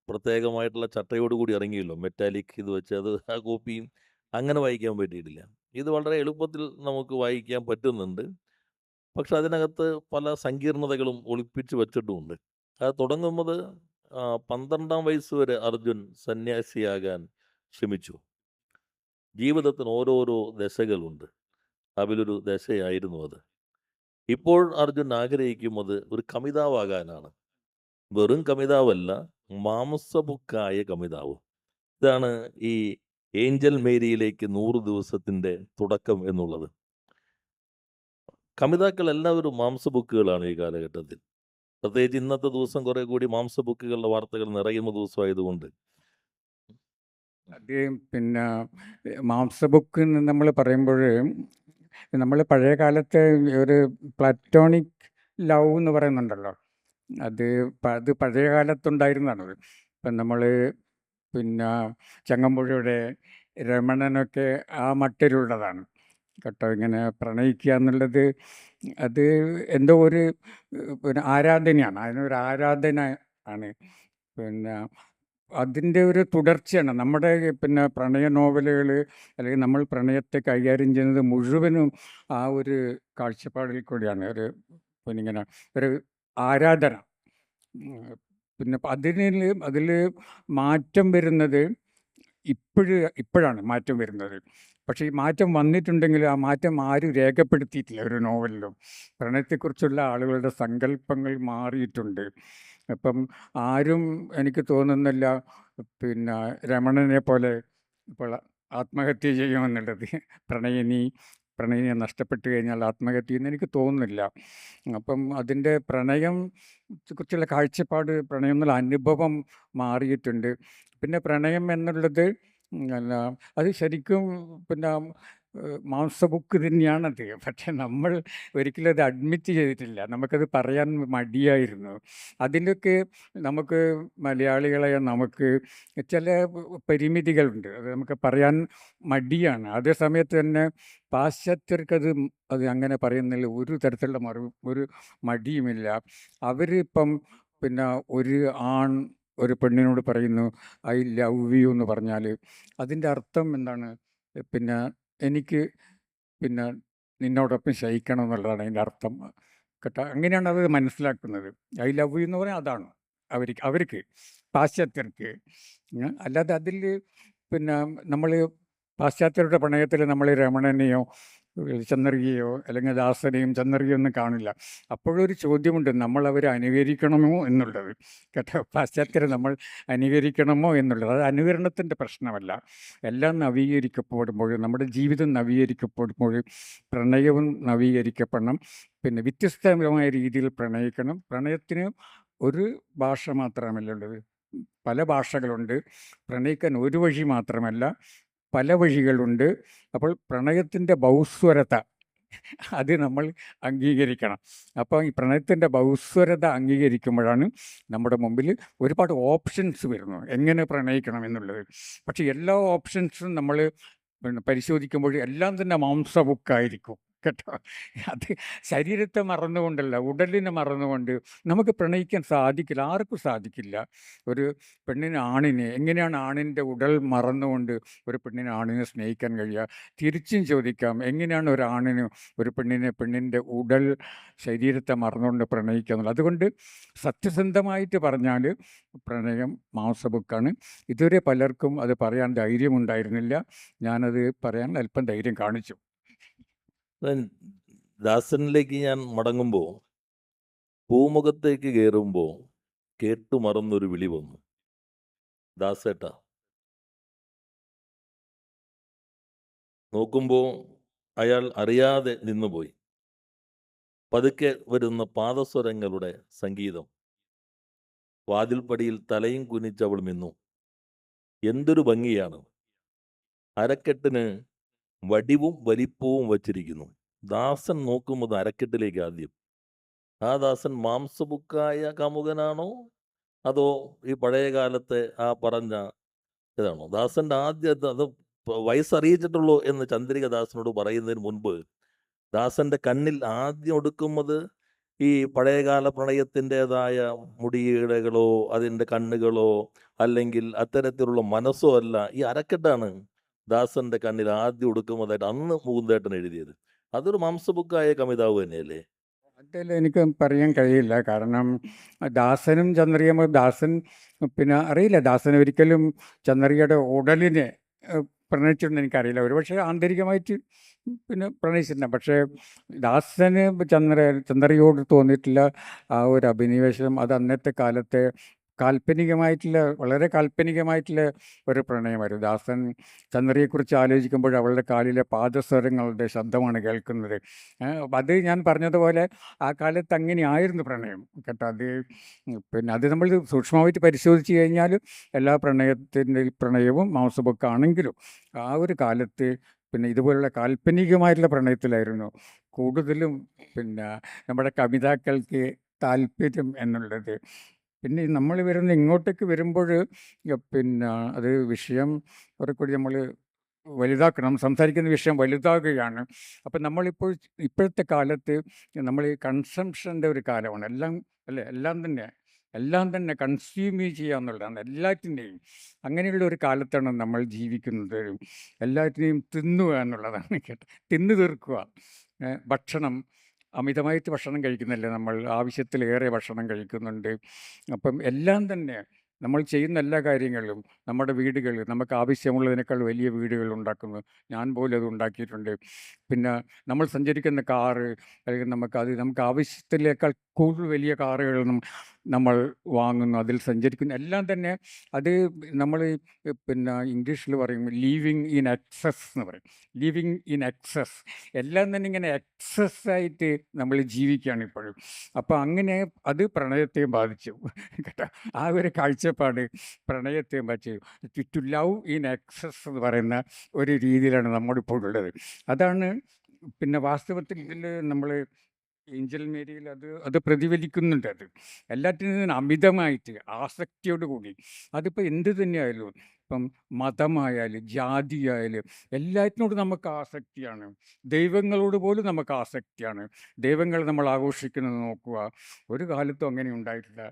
പ്രത്യേകമായിട്ടുള്ള ചട്ടയോടുകൂടി ഇറങ്ങിയല്ലോ, മെറ്റാലിക് ഇത് വെച്ച് അത് ആ കോപ്പിയും അങ്ങനെ വായിക്കാൻ പറ്റിയിട്ടില്ല. ഇത് വളരെ എളുപ്പത്തിൽ നമുക്ക് വായിക്കാൻ പറ്റുന്നുണ്ട്. പക്ഷെ അതിനകത്ത് പല സങ്കീർണതകളും ഒളിപ്പിച്ച് വച്ചിട്ടുമുണ്ട്. അത് തുടങ്ങുന്നത് 12-ാം വയസ്സ് വരെ അർജുൻ സന്യാസിയാകാൻ ശ്രമിച്ചു. ജീവിതത്തിന് ഓരോരോ ദശകളുണ്ട്. അതിലൊരു ദശയായിരുന്നു അത്. ഇപ്പോൾ അർജുൻ ആഗ്രഹിക്കുന്നത് ഒരു കമിതാവാകാനാണ്. വെറും കമിതാവല്ല, മാംസബുക്കായ കമിതാവ്. ഇതാണ് ഈ ഏഞ്ചൽ മേരിയിലേക്ക് 100 ദിവസത്തിൻ്റെ തുടക്കം എന്നുള്ളത്. കമിതാക്കൾ എല്ലാവരും മാംസബുക്കുകളാണ് ഈ കാലഘട്ടത്തിൽ. പ്രത്യേകിച്ച് ഇന്നത്തെ ദിവസം കുറെ കൂടി മാംസബുക്കുകളുടെ വാർത്തകൾ നിറയുന്ന ദിവസമായതുകൊണ്ട്. അത് മാംസബുക്ക് നമ്മൾ പറയുമ്പോൾ നമ്മൾ പഴയ കാലത്തെ ഒരു പ്ലാറ്റോണിക് ലവ് എന്ന് പറയുന്നുണ്ടല്ലോ, അത് പഴയ കാലത്തുണ്ടായിരുന്നതാണത്. ഇപ്പം നമ്മൾ ചങ്ങമ്പുഴയുടെ രമണനൊക്കെ ആ മട്ടിലുള്ളതാണ് കേട്ടോ. ഇങ്ങനെ പ്രണയിക്കുക എന്നുള്ളത് അത് എന്തോ ഒരു ആരാധനയാണ്, അതിനൊരു ആരാധന ആണ്. അതിൻ്റെ ഒരു തുടർച്ചയാണ് നമ്മുടെ പ്രണയ നോവലുകൾ, അല്ലെങ്കിൽ നമ്മൾ പ്രണയത്തെ കൈകാര്യം ചെയ്യുന്നത് മുഴുവനും ആ ഒരു കാഴ്ചപ്പാടിൽ കൂടിയാണ്. ഇങ്ങനെ ഒരു ആരാധന. അതിൽ മാറ്റം വരുന്നത് ഇപ്പോഴാണ് മാറ്റം വരുന്നത്. പക്ഷേ ഈ മാറ്റം വന്നിട്ടുണ്ടെങ്കിൽ ആ മാറ്റം ആരും രേഖപ്പെടുത്തിയിട്ടില്ല ഒരു നോവലിലും. പ്രണയത്തെക്കുറിച്ചുള്ള ആളുകളുടെ സങ്കല്പങ്ങൾ മാറിയിട്ടുണ്ട്. അപ്പം ആരും എനിക്ക് തോന്നുന്നില്ല രമണനെ പോലെ ഇപ്പോൾ ആത്മഹത്യ ചെയ്യുമെന്നുള്ളത്. പ്രണയിനിയെ നഷ്ടപ്പെട്ടു കഴിഞ്ഞാൽ ആത്മഹത്യ ചെയ്യുമെന്ന് എനിക്ക് തോന്നുന്നില്ല. അപ്പം അതിൻ്റെ പ്രണയത്തെക്കുറിച്ചുള്ള കാഴ്ചപ്പാട്, പ്രണയം എന്നുള്ള അനുഭവം മാറിയിട്ടുണ്ട്. പിന്നെ പ്രണയം എന്നുള്ളത് അത് ശരിക്കും മാംസബുക്ക് തന്നെയാണത്. പക്ഷെ നമ്മൾ ഒരിക്കലും അത് അഡ്മിറ്റ് ചെയ്തിട്ടില്ല. നമുക്കത് പറയാൻ മടിയായിരുന്നു. അതിലൊക്കെ നമുക്ക് മലയാളികളായ നമുക്ക് ചില പരിമിതികളുണ്ട്. അത് നമുക്ക് പറയാൻ മടിയാണ്. അതേ സമയത്ത് തന്നെ പാശ്ചാത്യർക്കത് അത് അങ്ങനെ പറയുന്നതിൽ ഒരു തരത്തിലുള്ള ഒരു മടിയുമില്ല. അവരിപ്പം പിന്നെ ഒരു ആൺ ഒരു പെണ്ണിനോട് പറയുന്നു ഐ ലവ് യു എന്ന് പറഞ്ഞാൽ അതിൻ്റെ അർത്ഥം എന്താണ്? പിന്നെ എനിക്ക് പിന്നെ നിന്നോടൊപ്പം ശയിക്കണം എന്നുള്ളതാണ് അതിൻ്റെ അർത്ഥം. കേട്ടോ? അങ്ങനെയാണ് അത് മനസ്സിലാക്കുന്നത്. ഐ ലവ് യു എന്ന് പറഞ്ഞാൽ അതാണ് അവർക്ക് പാശ്ചാത്യർക്ക്. അല്ലാതെ അതിൽ പിന്നെ നമ്മൾ പാശ്ചാത്യരുടെ പ്രണയത്തിൽ നമ്മൾ രമണനെയോ ചന്ദ്രികയോ അല്ലെങ്കിൽ ദാസനെയും ചന്ദ്രികയോ ഒന്നും കാണില്ല. അപ്പോഴൊരു ചോദ്യമുണ്ട്, നമ്മൾ അവരെ അനുകരിക്കണമോ എന്നുള്ളത്. കേട്ടോ? പാശ്ചാത്യരെ നമ്മൾ അനുകരിക്കണമോ എന്നുള്ളത്. അത് അനുകരണത്തിൻ്റെ പ്രശ്നമല്ല. എല്ലാം നവീകരിക്കപ്പെടുമ്പോൾ, നമ്മുടെ ജീവിതം നവീകരിക്കപ്പെടുമ്പോൾ പ്രണയവും നവീകരിക്കപ്പെടണം. പിന്നെ വ്യത്യസ്തമായ രീതിയിൽ പ്രണയിക്കണം. പ്രണയത്തിന് ഒരു ഭാഷ മാത്രമല്ല ഉള്ളത്, പല ഭാഷകളുണ്ട്. പ്രണയിക്കാൻ ഒരു വഴി മാത്രമല്ല, പല വഴികളുണ്ട്. അപ്പോൾ പ്രണയത്തിൻ്റെ ബഹുസ്വരത അത് നമ്മൾ അംഗീകരിക്കണം. അപ്പോൾ ഈ പ്രണയത്തിൻ്റെ ബഹുസ്വരത അംഗീകരിക്കുമ്പോഴാണ് നമ്മുടെ മുമ്പിൽ ഒരുപാട് ഓപ്ഷൻസ് വരുന്നത് എങ്ങനെ പ്രണയിക്കണം എന്നുള്ളത്. പക്ഷേ എല്ലാ ഓപ്ഷൻസും നമ്മൾ പരിശോധിക്കുമ്പോൾ എല്ലാം തന്നെ മാംസബുക്കായിരിക്കും. കേട്ടോ? അത് ശരീരത്തെ മറന്നുകൊണ്ടല്ല, ഉടലിനെ മറന്നുകൊണ്ട് നമുക്ക് പ്രണയിക്കാൻ സാധിക്കില്ല. ആർക്കും സാധിക്കില്ല. ഒരു പെണ്ണിന് ആണിനെ എങ്ങനെയാണ് ആണിൻ്റെ ഉടൽ മറന്നുകൊണ്ട് ഒരു പെണ്ണിന് ആണിനെ സ്നേഹിക്കാൻ കഴിയുക? തിരിച്ചും ചോദിക്കാം, എങ്ങനെയാണ് ഒരു ആണിന് ഒരു പെണ്ണിൻ്റെ ഉടൽ ശരീരത്തെ മറന്നുകൊണ്ട് പ്രണയിക്കുക എന്നുള്ളത്. അതുകൊണ്ട് സത്യസന്ധമായിട്ട് പറഞ്ഞാൽ പ്രണയം മാംസബുക്കാണ്. ഇതുവരെ പലർക്കും അത് പറയാൻ ധൈര്യമുണ്ടായിരുന്നില്ല. ഞാനത് പറയാൻ അല്പം ധൈര്യം കാണിച്ചു. ദാസനിലേക്ക് ഞാൻ മടങ്ങുമ്പോൾ പൂമുഖത്തേക്ക് കയറുമ്പോൾ കേട്ടുമറന്നൊരു വിളി വന്നു, ദാസേട്ട. നോക്കുമ്പോൾ അയാൾ അറിയാതെ നിന്നുപോയി. പതുക്കെ വരുന്ന പാദസ്വരങ്ങളുടെ സംഗീതം. വാതിൽപ്പടിയിൽ തലയും കുനിച്ചവൾ നിന്നു. എന്തൊരു ഭംഗിയാണ്! അരക്കെട്ടിന് വടിവും വലിപ്പവും വച്ചിരിക്കുന്നു. ദാസൻ നോക്കുന്നത് അരക്കെട്ടിലേക്ക് ആദ്യം. ആ ദാസൻ മാംസബുക്കായ കാമുകനാണോ അതോ ഈ പഴയ കാലത്തെ ആ പറഞ്ഞ ഇതാണോ? ദാസന്റെ ആദ്യം അത് വയസ്സറിയിച്ചിട്ടുള്ളൂ എന്ന് ചന്ദ്രിക ദാസനോട് പറയുന്നതിന് മുൻപ് ദാസന്റെ കണ്ണിൽ ആദ്യം ഒടുക്കുന്നത് ഈ പഴയകാല പ്രണയത്തിൻ്റെതായ മുടിയിഴകളോ അതിൻ്റെ കണ്ണുകളോ അല്ലെങ്കിൽ അത്തരത്തിലുള്ള മനസ്സോ അല്ല, ഈ അരക്കെട്ടാണ് ദാസന്റെ കണ്ണിൽ ആദ്യം ഒടുക്കുന്നതായിട്ട് അന്ന് പൂന്തേട്ടൻ എഴുതിയത്. അതൊരു മാംസബുക്കായ കവിതാവ് തന്നെയല്ലേ? അതിൽ എനിക്ക് പറയാൻ കഴിയില്ല. കാരണം ദാസനും ചന്ദ്രികയും ദാസൻ പിന്നെ അറിയില്ല, ദാസൻ ഒരിക്കലും ചന്ദ്രികയുടെ ഉടലിനെ പ്രണയിച്ചിട്ടുണ്ടെന്ന് എനിക്കറിയില്ല. ഒരുപക്ഷെ ആന്തരികമായിട്ട് പിന്നെ പ്രണയിച്ചിട്ടുണ്ട്. പക്ഷേ ദാസന് ചന്ദ്രികയോട് തോന്നിയിട്ടില്ല ആ ഒരു അഭിനിവേശം. അത് അന്നത്തെ കാലത്തെ വളരെ കാൽപ്പനികമായിട്ടുള്ള ഒരു പ്രണയമായിരുന്നു. ദാസൻ ചന്ദ്രയെക്കുറിച്ച് ആലോചിക്കുമ്പോൾ അവളുടെ കാലിലെ പാദസ്വരങ്ങളുടെ ശബ്ദമാണ് കേൾക്കുന്നത്. അത് ഞാൻ പറഞ്ഞതുപോലെ ആ കാലത്ത് അങ്ങനെയായിരുന്നു പ്രണയം. കേട്ടോ? അത് പിന്നെ അത് നമ്മൾ സൂക്ഷ്മമായിട്ട് പരിശോധിച്ച് കഴിഞ്ഞാൽ എല്ലാ പ്രണയവും മാംസബുക്കാണെങ്കിലും ആ ഒരു കാലത്ത് പിന്നെ ഇതുപോലുള്ള കാൽപ്പനികമായിട്ടുള്ള പ്രണയത്തിലായിരുന്നു കൂടുതലും പിന്നെ നമ്മുടെ കവിതാക്കൾക്ക് താല്പര്യം എന്നുള്ളത്. പിന്നെ നമ്മൾ ഇങ്ങോട്ടേക്ക് വരുമ്പോൾ പിന്നെ അത് വിഷയം കുറേക്കൂടി നമ്മൾ വലുതാക്കണം. സംസാരിക്കുന്ന വിഷയം വലുതാകുകയാണ്. അപ്പം ഇപ്പോഴത്തെ കാലത്ത് നമ്മൾ ഈ കൺസംഷൻ്റെ ഒരു കാലമാണ്. അല്ലേ, എല്ലാം തന്നെ കൺസ്യൂം ചെയ്യുക എന്നുള്ളതാണ് എല്ലാറ്റിൻ്റെയും. അങ്ങനെയുള്ള ഒരു കാലത്താണ് നമ്മൾ ജീവിക്കുന്നത്. എല്ലാറ്റിനെയും തിന്നുക എന്നുള്ളതാണ്. കേട്ടോ? തിന്നു തീർക്കുക. അമിതമായിട്ട് ഭക്ഷണം കഴിക്കുന്നില്ല നമ്മൾ, ആവശ്യത്തിലേറെ ഭക്ഷണം കഴിക്കുന്നുണ്ട്. അപ്പം എല്ലാം തന്നെ നമ്മൾ ചെയ്യുന്ന എല്ലാ കാര്യങ്ങളിലും നമ്മുടെ വീടുകൾ നമുക്ക് ആവശ്യമുള്ളതിനേക്കാൾ വലിയ വീടുകൾ ഉണ്ടാക്കുന്നു. ഞാൻ പോലും അത് ഉണ്ടാക്കിയിട്ടുണ്ട്. പിന്നെ നമ്മൾ സഞ്ചരിക്കുന്ന കാറ് അല്ലെങ്കിൽ നമുക്ക് ആവശ്യത്തിലേക്കാൾ കൂടുതൽ വലിയ കാറുകൾ നമ്മൾ വാങ്ങുന്നു, അതിൽ സഞ്ചരിക്കുന്നു, എല്ലാം തന്നെ അത് നമ്മൾ പിന്നെ ഇംഗ്ലീഷിൽ പറയും ലീവിങ് ഇൻ എക്സസ് എന്ന് പറയും. ലീവിങ് ഇൻ എക്സസ്, എല്ലാം തന്നെ ഇങ്ങനെ എക്സസ് ആയിട്ട് നമ്മൾ ജീവിക്കുകയാണ് ഇപ്പോഴും. അപ്പോൾ അങ്ങനെ അത് പ്രണയത്തെ ബാധിച്ചു കേട്ടോ. ആ ഒരു കാഴ്ചപ്പാട് പ്രണയത്തെ ബാധിച്ചു. ടു ലവ് ഇൻ എക്സസ് എന്ന് പറയുന്ന ഒരു രീതിയിലാണ് നമ്മളിപ്പോൾ ഉള്ളത്. അതാണ് പിന്നെ വാസ്തവത്തിൽ ഇതിൽ നമ്മൾ ഏഞ്ചൽ മേരിയിൽ അത് പ്രതിഫലിക്കുന്നുണ്ട്. അത് എല്ലാറ്റിനും അമിതമായിട്ട് ആസക്തിയോട് കൂടി, അതിപ്പോൾ എന്ത് തന്നെയായാലും, ഇപ്പം മതമായാലും ജാതിയായാലും എല്ലാറ്റിനോട് നമുക്ക് ആസക്തിയാണ്. ദൈവങ്ങളോട് പോലും നമുക്ക് ആസക്തിയാണ്. ദൈവങ്ങൾ നമ്മൾ ആഘോഷിക്കുന്നത് നോക്കുക, ഒരു കാലത്തും അങ്ങനെ ഉണ്ടായിട്ടില്ല.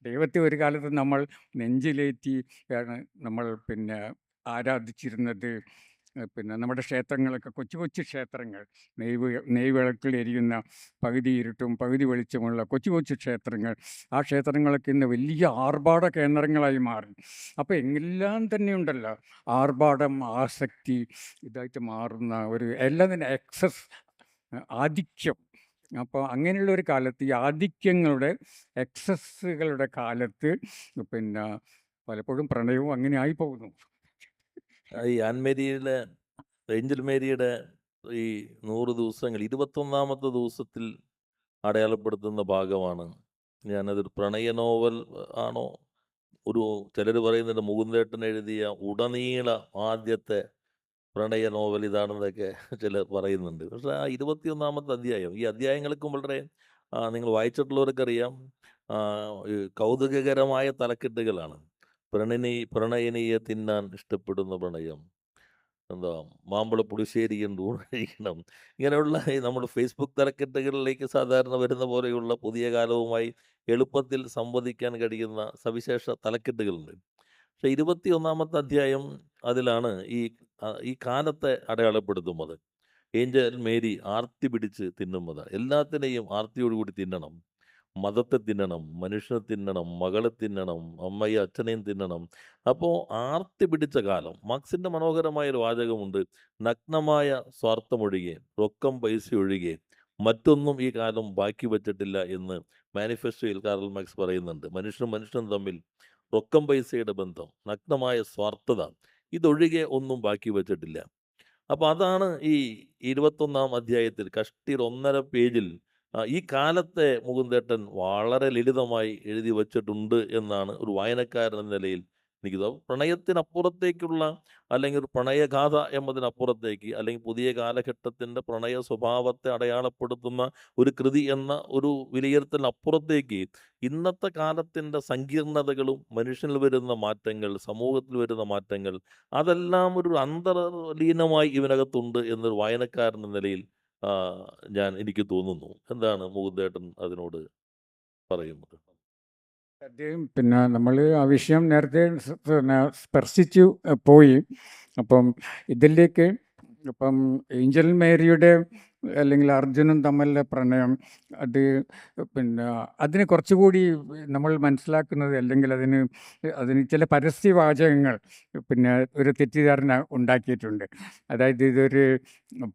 ദൈവത്തെ ഒരു കാലത്ത് നമ്മൾ നെഞ്ചിലേറ്റി ആണ് നമ്മൾ പിന്നെ ആരാധിച്ചിരുന്നത്. പിന്നെ നമ്മുടെ ക്ഷേത്രങ്ങളൊക്കെ കൊച്ചു കൊച്ചു ക്ഷേത്രങ്ങൾ, നെയ്വിളക്കിൽ എരിയുന്ന പകുതി ഇരുട്ടും പകുതി വെളിച്ചമുള്ള കൊച്ചു കൊച്ചു ക്ഷേത്രങ്ങൾ, ആ ക്ഷേത്രങ്ങളൊക്കെ ഇന്ന് വലിയ ആർഭാട കേന്ദ്രങ്ങളായി മാറി. അപ്പോൾ എല്ലാം തന്നെ ഉണ്ടല്ലോ, ആർഭാടം, ആസക്തി ഇതായിട്ട് മാറുന്ന ഒരു എല്ലാം തന്നെ എക്സസ്, ആധിക്യം. അപ്പോൾ അങ്ങനെയുള്ള ഒരു കാലത്ത്, ഈ ആധിക്യങ്ങളുടെ എക്സസ്സുകളുടെ കാലത്ത് പിന്നെ പലപ്പോഴും പ്രണയവും അങ്ങനെ ആയി പോകുന്നു. ഈ ആൻമേരിയിലെ ഏഞ്ചൽ മേരിയുടെ ഈ 100 ദിവസങ്ങൾ 21ാമത്തെ ദിവസത്തിൽ അടയാളപ്പെടുത്തുന്ന ഭാഗമാണ്. ഞാനതൊരു പ്രണയ നോവൽ ആണോ, ഒരു ചിലർ പറയുന്നുണ്ട് മുകുന്ദേട്ടൻ എഴുതിയ ഉടനീള ആദ്യത്തെ പ്രണയ നോവൽ ഇതാണെന്നൊക്കെ ചിലർ പറയുന്നുണ്ട്. പക്ഷേ ആ 21ാമത്തെ അധ്യായം, ഈ അധ്യായങ്ങൾക്കും വളരെ നിങ്ങൾ വായിച്ചിട്ടുള്ളവർക്കറിയാം, ഈ കൗതുകകരമായ തലക്കെട്ടുകളാണ്. പ്രണയിനിയെ തിന്നാൻ ഇഷ്ടപ്പെടുന്ന പ്രണയം, എന്താ മാമ്പഴ പുളിശ്ശേരിയും ഊണ് കഴിക്കണം, ഇങ്ങനെയുള്ള ഈ നമ്മുടെ ഫേസ്ബുക്ക് തലക്കെട്ടുകളിലേക്ക് സാധാരണ വരുന്ന പോലെയുള്ള പുതിയ കാലവുമായി എളുപ്പത്തിൽ സംവദിക്കാൻ കഴിയുന്ന സവിശേഷ തലക്കെട്ടുകളുണ്ട്. പക്ഷേ 21ാമത്തെ അധ്യായം അതിലാണ് ഈ കാലത്തെ അടയാളപ്പെടുത്തുന്നത്. ഏഞ്ചൽ മേരി ആർത്തി പിടിച്ച് തിന്നുന്നത്, എല്ലാത്തിനെയും ആർത്തിയോടുകൂടി തിന്നണം. മതത്തെ തിന്നണം, മനുഷ്യനെ തിന്നണം, മകളെ തിന്നണം, അമ്മയെ അച്ഛനെയും തിന്നണം. അപ്പോൾ ആർത്തി പിടിച്ച കാലം. മാർക്സിൻ്റെ മനോഹരമായ ഒരു വാചകമുണ്ട്: നഗ്നമായ സ്വാർത്ഥമൊഴികെ, റൊക്കം പൈസ ഒഴികെ മറ്റൊന്നും ഈ കാലം ബാക്കി വച്ചിട്ടില്ല എന്ന് മാനിഫെസ്റ്റോയിൽ കാറൽ മാർക്സ് പറയുന്നുണ്ട്. മനുഷ്യനും മനുഷ്യനും തമ്മിൽ റൊക്കം പൈസയുടെ ബന്ധം, നഗ്നമായ സ്വാർത്ഥത, ഇതൊഴികെ ഒന്നും ബാക്കി വച്ചിട്ടില്ല. അപ്പോൾ അതാണ് ഈ 21ാം അധ്യായത്തിൽ കഷ്ടിയിൽ 1.5 പേജിൽ ഈ കാലത്തെ മുകുന്ദേട്ടൻ വളരെ ലളിതമായി എഴുതി വച്ചിട്ടുണ്ട് എന്നാണ് ഒരു വായനക്കാരൻ എന്ന നിലയിൽ എനിക്ക് തോന്നുന്നത്. പ്രണയത്തിനപ്പുറത്തേക്കുള്ള, അല്ലെങ്കിൽ ഒരു പ്രണയഗാഥ എന്നതിനപ്പുറത്തേക്ക്, അല്ലെങ്കിൽ പുതിയ കാലഘട്ടത്തിൻ്റെ പ്രണയ സ്വഭാവത്തെ അടയാളപ്പെടുത്തുന്ന ഒരു കൃതി എന്ന ഒരു വിലയിരുത്തലിനപ്പുറത്തേക്ക് ഇന്നത്തെ കാലത്തിൻ്റെ സങ്കീർണതകളും മനുഷ്യനിൽ വരുന്ന മാറ്റങ്ങൾ, സമൂഹത്തിൽ വരുന്ന മാറ്റങ്ങൾ, അതെല്ലാം ഒരു അന്തർലീനമായി ഇതിനകത്തുണ്ട് എന്നൊരു വായനക്കാരൻ എന്ന നിലയിൽ എനിക്ക് തോന്നുന്നു. എന്താണ് മുകുന്ദേട്ടൻ അതിനോട് പറയുന്നത്? പിന്നെ നമ്മൾ ആ വിഷയം നേരത്തെ പിന്നെ സ്പർശിച്ചു പോയി. അപ്പം ഇതിലേക്ക് ഇപ്പം ഏഞ്ചൽ മേരിയുടെ അല്ലെങ്കിൽ അർജുനും തമ്മിലുള്ള പ്രണയം, അത് പിന്നെ അതിന് കുറച്ചുകൂടി നമ്മൾ മനസ്സിലാക്കുന്നത്, അല്ലെങ്കിൽ അതിന് ചില പരസ്യവാചകങ്ങൾ പിന്നെ ഒരു തെറ്റിദ്ധാരണ ഉണ്ടാക്കിയിട്ടുണ്ട്. അതായത് ഇതൊരു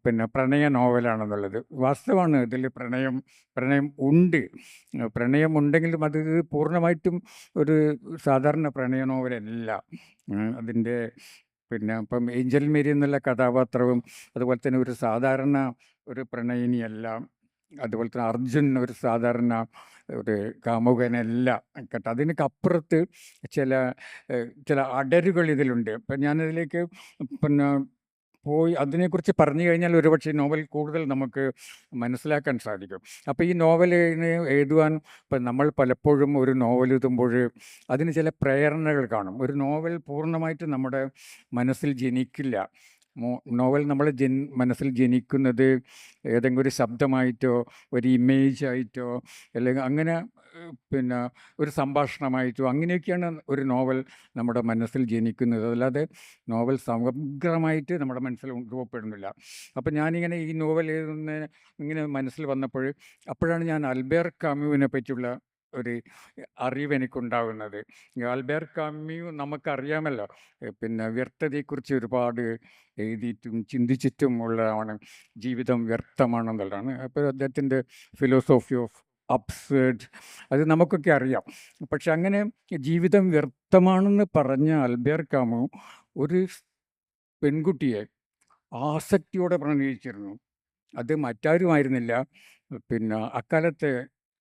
പിന്നെ പ്രണയ നോവലാണെന്നുള്ളത്. വാസ്തവമാണ്, ഇതിൽ പ്രണയം ഉണ്ട്. പ്രണയമുണ്ടെങ്കിലും അത് പൂർണ്ണമായിട്ടും ഒരു സാധാരണ പ്രണയ നോവലല്ല. അതിൻ്റെ പിന്നെ ഇപ്പം ഏഞ്ചൽ മേരി എന്നുള്ള കഥാപാത്രവും അതുപോലെ തന്നെ ഒരു സാധാരണ ഒരു പ്രണയിനിയല്ല. അതുപോലെ തന്നെ അർജുൻ ഒരു സാധാരണ ഒരു കാമുകനല്ല കേട്ടോ. അതിനപ്പുറത്ത് ചില അടരുകൾ ഇതിലുണ്ട്. അപ്പം ഞാനതിലേക്ക് പിന്നെ പോയി അതിനെക്കുറിച്ച് പറഞ്ഞു കഴിഞ്ഞാൽ ഒരുപക്ഷെ നോവൽ കൂടുതൽ നമുക്ക് മനസ്സിലാക്കാൻ സാധിക്കും. അപ്പോൾ ഈ നോവലിനെ എഴുതുവാൻ ഇപ്പം നമ്മൾ പലപ്പോഴും ഒരു നോവൽ എഴുതുമ്പോൾ അതിന് ചില പ്രേരണകൾ കാണും. ഒരു നോവൽ പൂർണ്ണമായിട്ട് നമ്മുടെ മനസ്സിൽ ജനിക്കില്ല. നോവൽ നമ്മൾ മനസ്സിൽ ജനിക്കുന്നത് ഏതെങ്കിലും ഒരു ശബ്ദമായിട്ടോ ഒരു ഇമേജായിട്ടോ അല്ലെങ്കിൽ അങ്ങനെ പിന്നെ ഒരു സംഭാഷണമായിട്ടോ അങ്ങനെയൊക്കെയാണ് ഒരു നോവൽ നമ്മുടെ മനസ്സിൽ ജനിക്കുന്നത്. അല്ലാതെ നോവൽ സമഗ്രമായിട്ട് നമ്മുടെ മനസ്സിൽ രൂപപ്പെടുന്നില്ല. അപ്പം ഞാനിങ്ങനെ ഈ നോവൽ ഇങ്ങനെ മനസ്സിൽ വന്നപ്പോൾ, അപ്പോഴാണ് ഞാൻ ആൽബേർ കാമ്യുവിനെ പറ്റിയുള്ള ഒരു അറിവ് എനിക്കുണ്ടാകുന്നത്. ആൽബേർ കാമ്യു നമുക്കറിയാമല്ലോ, പിന്നെ വ്യർത്ഥതയെക്കുറിച്ച് ഒരുപാട് എഴുതിയിട്ടും ചിന്തിച്ചിട്ടും ഉള്ളതാണ്. ജീവിതം വ്യർത്ഥമാണെന്നുള്ളതാണ്. അപ്പോൾ അദ്ദേഹത്തിൻ്റെ ഫിലോസോഫി ഓഫ് അബ്സേർഡ്, അത് നമുക്കൊക്കെ അറിയാം. പക്ഷെ അങ്ങനെ ജീവിതം വ്യർത്ഥമാണെന്ന് പറഞ്ഞ ആൽബേർ കാമു ഒരു പെൺകുട്ടിയെ ആസക്തിയോടെ പ്രണയിച്ചിരുന്നു. അത് മറ്റാരുമായിരുന്നില്ല, പിന്നെ അക്കാലത്തെ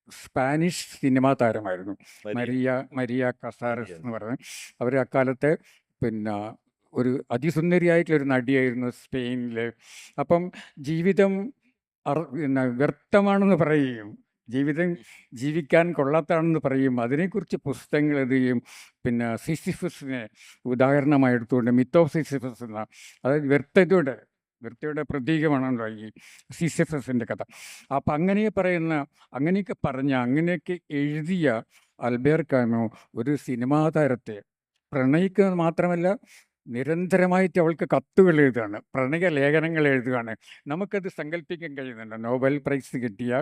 സ്പാനിഷ് സിനിമാ താരമായിരുന്നു Maria Maria Maria Casares Maria എന്ന് പറഞ്ഞ്. അവർ അക്കാലത്തെ പിന്നെ ഒരു അതിസുന്ദരിയായിട്ടുള്ളൊരു നടിയായിരുന്നു സ്പെയിനിൽ. അപ്പം ജീവിതം പിന്നെ വ്യർത്ഥമാണെന്ന് പറയുകയും ജീവിതം ജീവിക്കാൻ കൊള്ളാത്തതാണെന്ന് പറയും. അതിനെക്കുറിച്ച് പുസ്തകങ്ങൾ എഴുതുകയും പിന്നെ സിസിഫസിനെ ഉദാഹരണമായി എടുത്തുകൊണ്ട് മിത്ത് ഓഫ് സിസിഫസ് എന്ന, അതായത് വ്യർത്ഥയുടെ പ്രതീകമാണല്ലോ ഈ സിസിഫസിൻ്റെ കഥ. അപ്പം അങ്ങനെയൊക്കെ പറഞ്ഞ അങ്ങനെയൊക്കെ എഴുതിയ ആൽബേർ കാമു ഒരു സിനിമാ താരത്തെ പ്രണയിക്കുന്നത് മാത്രമല്ല, നിരന്തരമായിട്ട് അവൾക്ക് കത്തുകൾ എഴുതുകയാണ്, പ്രണയ ലേഖനങ്ങൾ എഴുതുകയാണ്. നമുക്കത് സങ്കല്പിക്കാൻ കഴിയുന്നുണ്ട്. നോബൽ പ്രൈസ് കിട്ടിയ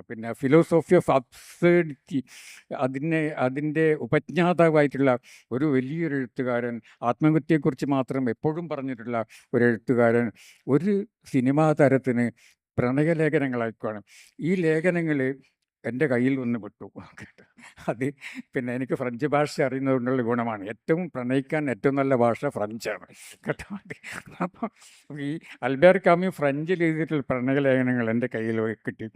പിന്നെ ഫിലോസോഫി ഓഫ് അബ്സേർഡിറ്റി അതിൻ്റെ ഉപജ്ഞാതാവായിട്ടുള്ള ഒരു വലിയൊരു എഴുത്തുകാരൻ, ആത്മഹത്യയെക്കുറിച്ച് മാത്രം എപ്പോഴും പറഞ്ഞിട്ടുള്ള ഒരു എഴുത്തുകാരൻ ഒരു സിനിമാ താരത്തിന് പ്രണയലേഖനങ്ങൾ അയക്കുകയാണ്. ഈ ലേഖനങ്ങൾ എൻ്റെ കയ്യിൽ വന്ന് വിട്ടു കേട്ടോ. അത് പിന്നെ എനിക്ക് ഫ്രഞ്ച് ഭാഷ അറിയുന്നതുകൊണ്ടുള്ള ഗുണമാണ്. പ്രണയിക്കാൻ ഏറ്റവും നല്ല ഭാഷ ഫ്രഞ്ചാണ് കേട്ടോ. അപ്പോൾ ഈ ആൽബേർ കാമു ഫ്രഞ്ചിൽ എഴുതിയിട്ടുള്ള പ്രണയലേഖനങ്ങൾ എൻ്റെ കയ്യിൽ കിട്ടി.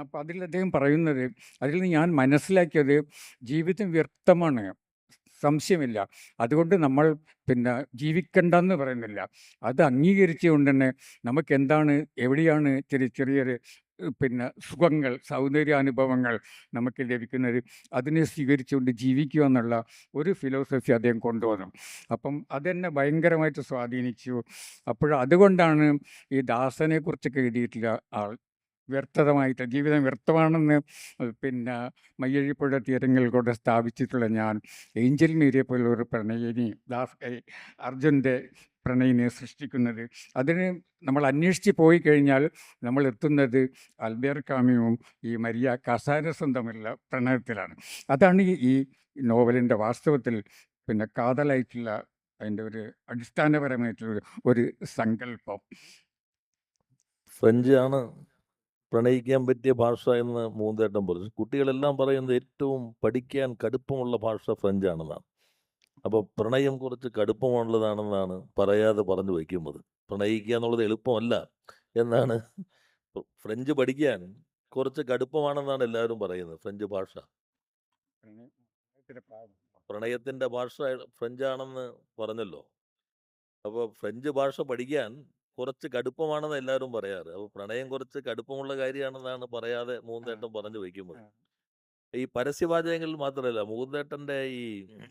അപ്പോൾ അതിൽ അദ്ദേഹം പറയുന്നത്, അതിൽ നിന്ന് ഞാൻ മനസ്സിലാക്കിയത് ജീവിതം വ്യർത്ഥമാണ്, സംശയമില്ല. അതുകൊണ്ട് നമ്മൾ പിന്നെ ജീവിക്കണ്ടെന്ന് പറയുന്നില്ല. അത് അംഗീകരിച്ചുകൊണ്ട് തന്നെ നമുക്കെന്താണ്, എവിടെയാണ് ചെറിയൊരു പിന്നെ സുഖങ്ങൾ, സൗന്ദര്യാനുഭവങ്ങൾ നമുക്ക് ലഭിക്കുന്നത്, അതിനെ സ്വീകരിച്ചുകൊണ്ട് ജീവിക്കുക എന്നുള്ള ഒരു ഫിലോസഫി അദ്ദേഹം കൊണ്ടുവന്നു. അപ്പം അതെന്നെ ഭയങ്കരമായിട്ട് സ്വാധീനിച്ചു. അതുകൊണ്ടാണ് ഈ ദാസനെക്കുറിച്ചൊക്കെ എഴുതിയിട്ടുള്ള ആൾ ജീവിതം വ്യർത്ഥമാണെന്ന് പിന്നെ മയ്യഴിപ്പുഴ തീരങ്ങളിൽ കൊണ്ട് സ്ഥാപിച്ചിട്ടുള്ള ഞാൻ ഏഞ്ചൽ മീരയെ പോലുള്ളൊരു പ്രണയിനി അർജുൻ്റെ പ്രണയിനെ സൃഷ്ടിക്കുന്നത്, അതിന് നമ്മൾ അന്വേഷിച്ച് പോയി കഴിഞ്ഞാൽ നമ്മൾ എത്തുന്നത് ആൽബേർ കാമുവും ഈ മരിയ കസാരസും തമ്മിലുള്ള പ്രണയത്തിലാണ്. അതാണ് ഈ നോവലിൻ്റെ വാസ്തവത്തിൽ പിന്നെ കാതലായിട്ടുള്ള അതിൻ്റെ ഒരു അടിസ്ഥാനപരമായിട്ടുള്ള ഒരു സങ്കല്പം. ഫ്രഞ്ച് ആണ് പ്രണയിക്കാൻ പറ്റിയ ഭാഷ എന്ന് മൂന്തേട്ടൻ പറഞ്ഞു. കുട്ടികളെല്ലാം പറയുന്നത് ഏറ്റവും പഠിക്കാൻ കടുപ്പമുള്ള ഭാഷ ഫ്രഞ്ചാണെന്നാണ്. അപ്പോൾ പ്രണയം കുറച്ച് കടുപ്പമുള്ളതാണെന്നാണ് പറയാതെ പറഞ്ഞു വയ്ക്കുന്നത്. പ്രണയിക്കുക എന്നുള്ളത് എളുപ്പമല്ല എന്നാണ്. ഫ്രഞ്ച് പഠിക്കാൻ കുറച്ച് കടുപ്പമാണെന്നാണ് എല്ലാവരും പറയുന്നത്. ഫ്രഞ്ച് ഭാഷ, പ്രണയത്തിൻ്റെ ഭാഷ ഫ്രഞ്ചാണെന്ന് പറഞ്ഞല്ലോ. അപ്പോൾ ഫ്രഞ്ച് ഭാഷ പഠിക്കാൻ കുറച്ച് കടുപ്പമാണെന്ന് എല്ലാവരും പറയാറ്. അപ്പോൾ പ്രണയം കുറച്ച് കടുപ്പമുള്ള കാര്യമാണെന്നാണ് പറയാതെ മൂന്തേട്ടൻ പറഞ്ഞു വയ്ക്കുന്നത്. ഈ പരസ്യവാചകങ്ങളിൽ മാത്രമല്ല, മൂന്തേട്ടൻ്റെ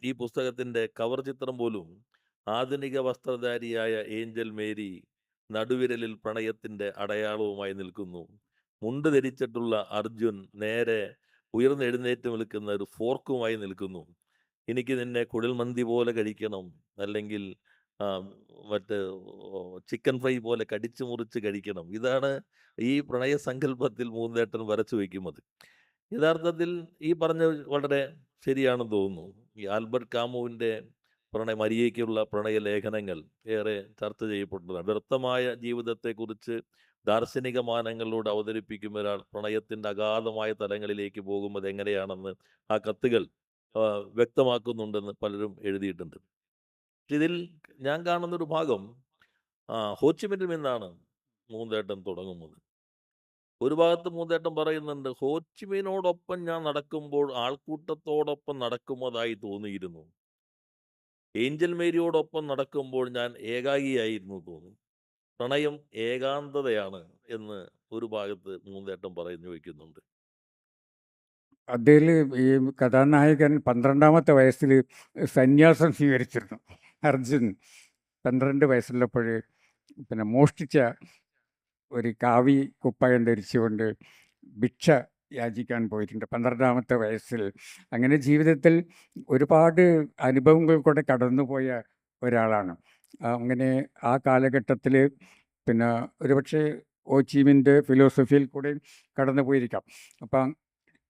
ഈ പുസ്തകത്തിൻ്റെ കവർ ചിത്രം പോലും ആധുനിക വസ്ത്രധാരിയായ ഏഞ്ചൽ മേരി നടുവിരലിൽ പ്രണയത്തിൻ്റെ അടയാളവുമായി നിൽക്കുന്നു. മുണ്ട് ധരിച്ചിട്ടുള്ള അർജുൻ നേരെ ഉയർന്നെഴുന്നേറ്റ് നിൽക്കുന്ന ഒരു ഫോർക്കുമായി നിൽക്കുന്നു. എനിക്ക് നിന്നെ കുഴൽമന്തി പോലെ കഴിക്കണം, അല്ലെങ്കിൽ മറ്റ് ചിക്കൻ ഫ്രൈ പോലെ കടിച്ചു മുറിച്ച് കഴിക്കണം. ഇതാണ് ഈ പ്രണയ സങ്കല്പത്തിൽ മൂന്തേട്ടൻ വരച്ചു വയ്ക്കുന്നത്. യഥാർത്ഥത്തിൽ ഈ പറഞ്ഞത് വളരെ ശരിയാണെന്ന് തോന്നുന്നു. ഈ ആൽബർട്ട് കാമുവിൻ്റെ മരിയയ്ക്കുള്ള പ്രണയ ലേഖനങ്ങൾ ഏറെ ചർച്ച ചെയ്യപ്പെട്ടതാണ്. വ്യർത്ഥമായ ജീവിതത്തെക്കുറിച്ച് ദാർശനിക മാനങ്ങളിലൂടെ അവതരിപ്പിക്കുന്ന ഒരാൾ പ്രണയത്തിൻ്റെ അഗാധമായ തലങ്ങളിലേക്ക് പോകുന്നത് എങ്ങനെയാണെന്ന് ആ കത്തുകൾ വ്യക്തമാക്കുന്നുണ്ടെന്ന് പലരും എഴുതിയിട്ടുണ്ട്. ഇതിൽ ഞാൻ കാണുന്നൊരു ഭാഗം ഹോച്ചിമിനിൽ നിന്നാണ് മൂന്തേട്ടൻ തുടങ്ങുന്നത്. ഒരു ഭാഗത്ത് മൂന്തേട്ടൻ പറയുന്നുണ്ട്, ഹോച്ചിമിനോടൊപ്പം ഞാൻ നടക്കുമ്പോൾ ആൾക്കൂട്ടത്തോടൊപ്പം നടക്കുന്നതായി തോന്നിയിരുന്നു. ഏഞ്ചൽ മേരിയോടൊപ്പം നടക്കുമ്പോൾ ഞാൻ ഏകാഗിയായിരുന്നു തോന്നി. പ്രണയം ഏകാന്തതയാണ് എന്ന് ഒരു ഭാഗത്ത് മൂന്തേട്ടൻ പറഞ്ഞു വയ്ക്കുന്നുണ്ട്. അതിൽ ഈ കഥാനായകൻ 12ാമത്തെ വയസ്സിൽ സന്യാസം സ്വീകരിച്ചിരുന്നു. അർജുൻ 12 വയസ്സുള്ളപ്പോൾ പിന്നെ മോഷ്ടിച്ച ഒരു കാവി കുപ്പായം ധരിച്ചുകൊണ്ട് ഭിക്ഷ യാചിക്കാൻ പോയിട്ടുണ്ട് 12ാമത്തെ വയസ്സിൽ. അങ്ങനെ ജീവിതത്തിൽ ഒരുപാട് അനുഭവങ്ങൾ കൂടെ കടന്നുപോയ ഒരാളാണ്. അങ്ങനെ ആ കാലഘട്ടത്തിൽ പിന്നെ ഒരുപക്ഷെ ഓച്ചിമിൻ്റെ ഫിലോസഫിയിൽ കൂടെ കടന്നു പോയിരിക്കാം. അപ്പം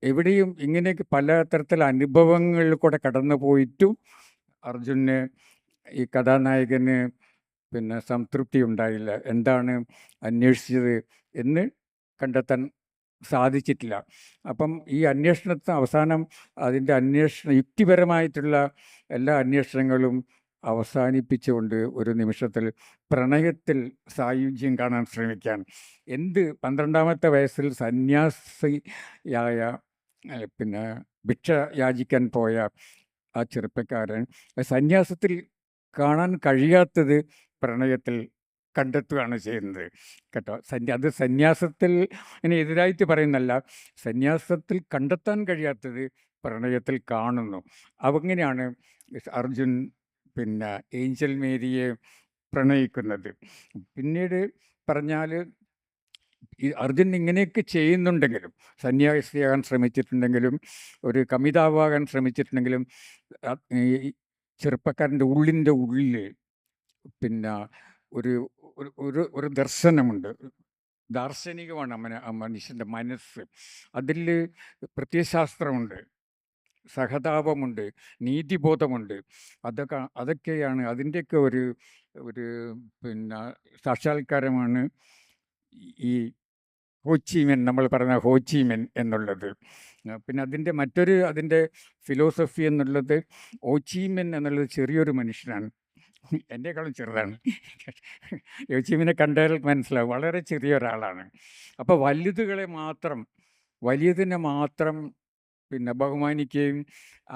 എവിടെയും ഇങ്ങനെയൊക്കെ പലതരത്തിലുള്ള അനുഭവങ്ങളിൽ കൂടെ കടന്നു പോയിട്ടും അർജുന്, ഈ കഥാനായകന് പിന്നെ സംതൃപ്തി ഉണ്ടായില്ല. എന്താണ് അന്വേഷിച്ചത് എന്ന് കണ്ടെത്താൻ സാധിച്ചിട്ടില്ല. അപ്പം ഈ അന്വേഷണത്തിന് അവസാനം അതിൻ്റെ യുക്തിപരമായിട്ടുള്ള എല്ലാ അന്വേഷണങ്ങളും അവസാനിപ്പിച്ചുകൊണ്ട് ഒരു നിമിഷത്തിൽ പ്രണയത്തിൽ സായുജ്യം കാണാൻ ശ്രമിക്കുകയാണ്. 12-ാമത്തെ വയസ്സിൽ സന്യാസിയായ പിന്നെ ഭിക്ഷ യാചിക്കാൻ പോയ ആ ചെറുപ്പക്കാരൻ സന്യാസത്തിൽ കാണാൻ കഴിയാത്തത് പ്രണയത്തിൽ കണ്ടെത്തുകയാണ് ചെയ്യുന്നത് കേട്ടോ. അത് സന്യാസത്തിൽ ഇനി എതിരായിട്ട് പറയുന്നല്ല, സന്യാസത്തിൽ കണ്ടെത്താൻ കഴിയാത്തത് പ്രണയത്തിൽ കാണുന്നു. അങ്ങനെയാണ് അർജുൻ പിന്നെ ഏഞ്ചൽ മേരിയെ പ്രണയിക്കുന്നത്. പിന്നീട് പറഞ്ഞാൽ ഈ അർജുൻ ഇങ്ങനെയൊക്കെ ചെയ്യുന്നുണ്ടെങ്കിലും, സന്യാസിയാകാൻ ശ്രമിച്ചിട്ടുണ്ടെങ്കിലും, ഒരു കമിതാവാകാൻ ശ്രമിച്ചിട്ടുണ്ടെങ്കിലും, ഈ ചെറുപ്പക്കാരൻ്റെ ഉള്ളിൻ്റെ ഉള്ളിൽ പിന്നെ ഒരു ഒരു ഒരു ഒരു ദർശനമുണ്ട്. ദാർശനികമാണ് ആ മനുഷ്യൻ്റെ മനസ്സ്. അതിൽ പ്രത്യയശാസ്ത്രമുണ്ട്, സഹതാപമുണ്ട്, നീതിബോധമുണ്ട്. അതൊക്കെയാണ് അതിൻ്റെയൊക്കെ ഒരു ഒരു പിന്നെ സാക്ഷാത്കാരമാണ് ഈ ഹോച്ചിമിൻ, നമ്മൾ പറഞ്ഞ ഹോച്ചിമിൻ എന്നുള്ളത്. പിന്നെ അതിൻ്റെ ഫിലോസഫി എന്നുള്ളത്, ഹോച്ചിമിൻ എന്നുള്ളത് ചെറിയൊരു മനുഷ്യനാണ്, എന്നെക്കാളും ചെറുതാണ്. ഹോച്ചിമിനെ കണ്ടാൽ മനസ്സിലാവും, വളരെ ചെറിയ ഒരാളാണ്. അപ്പോൾ വലിയതിനെ മാത്രം പിന്നെ ബഹുമാനിക്കുകയും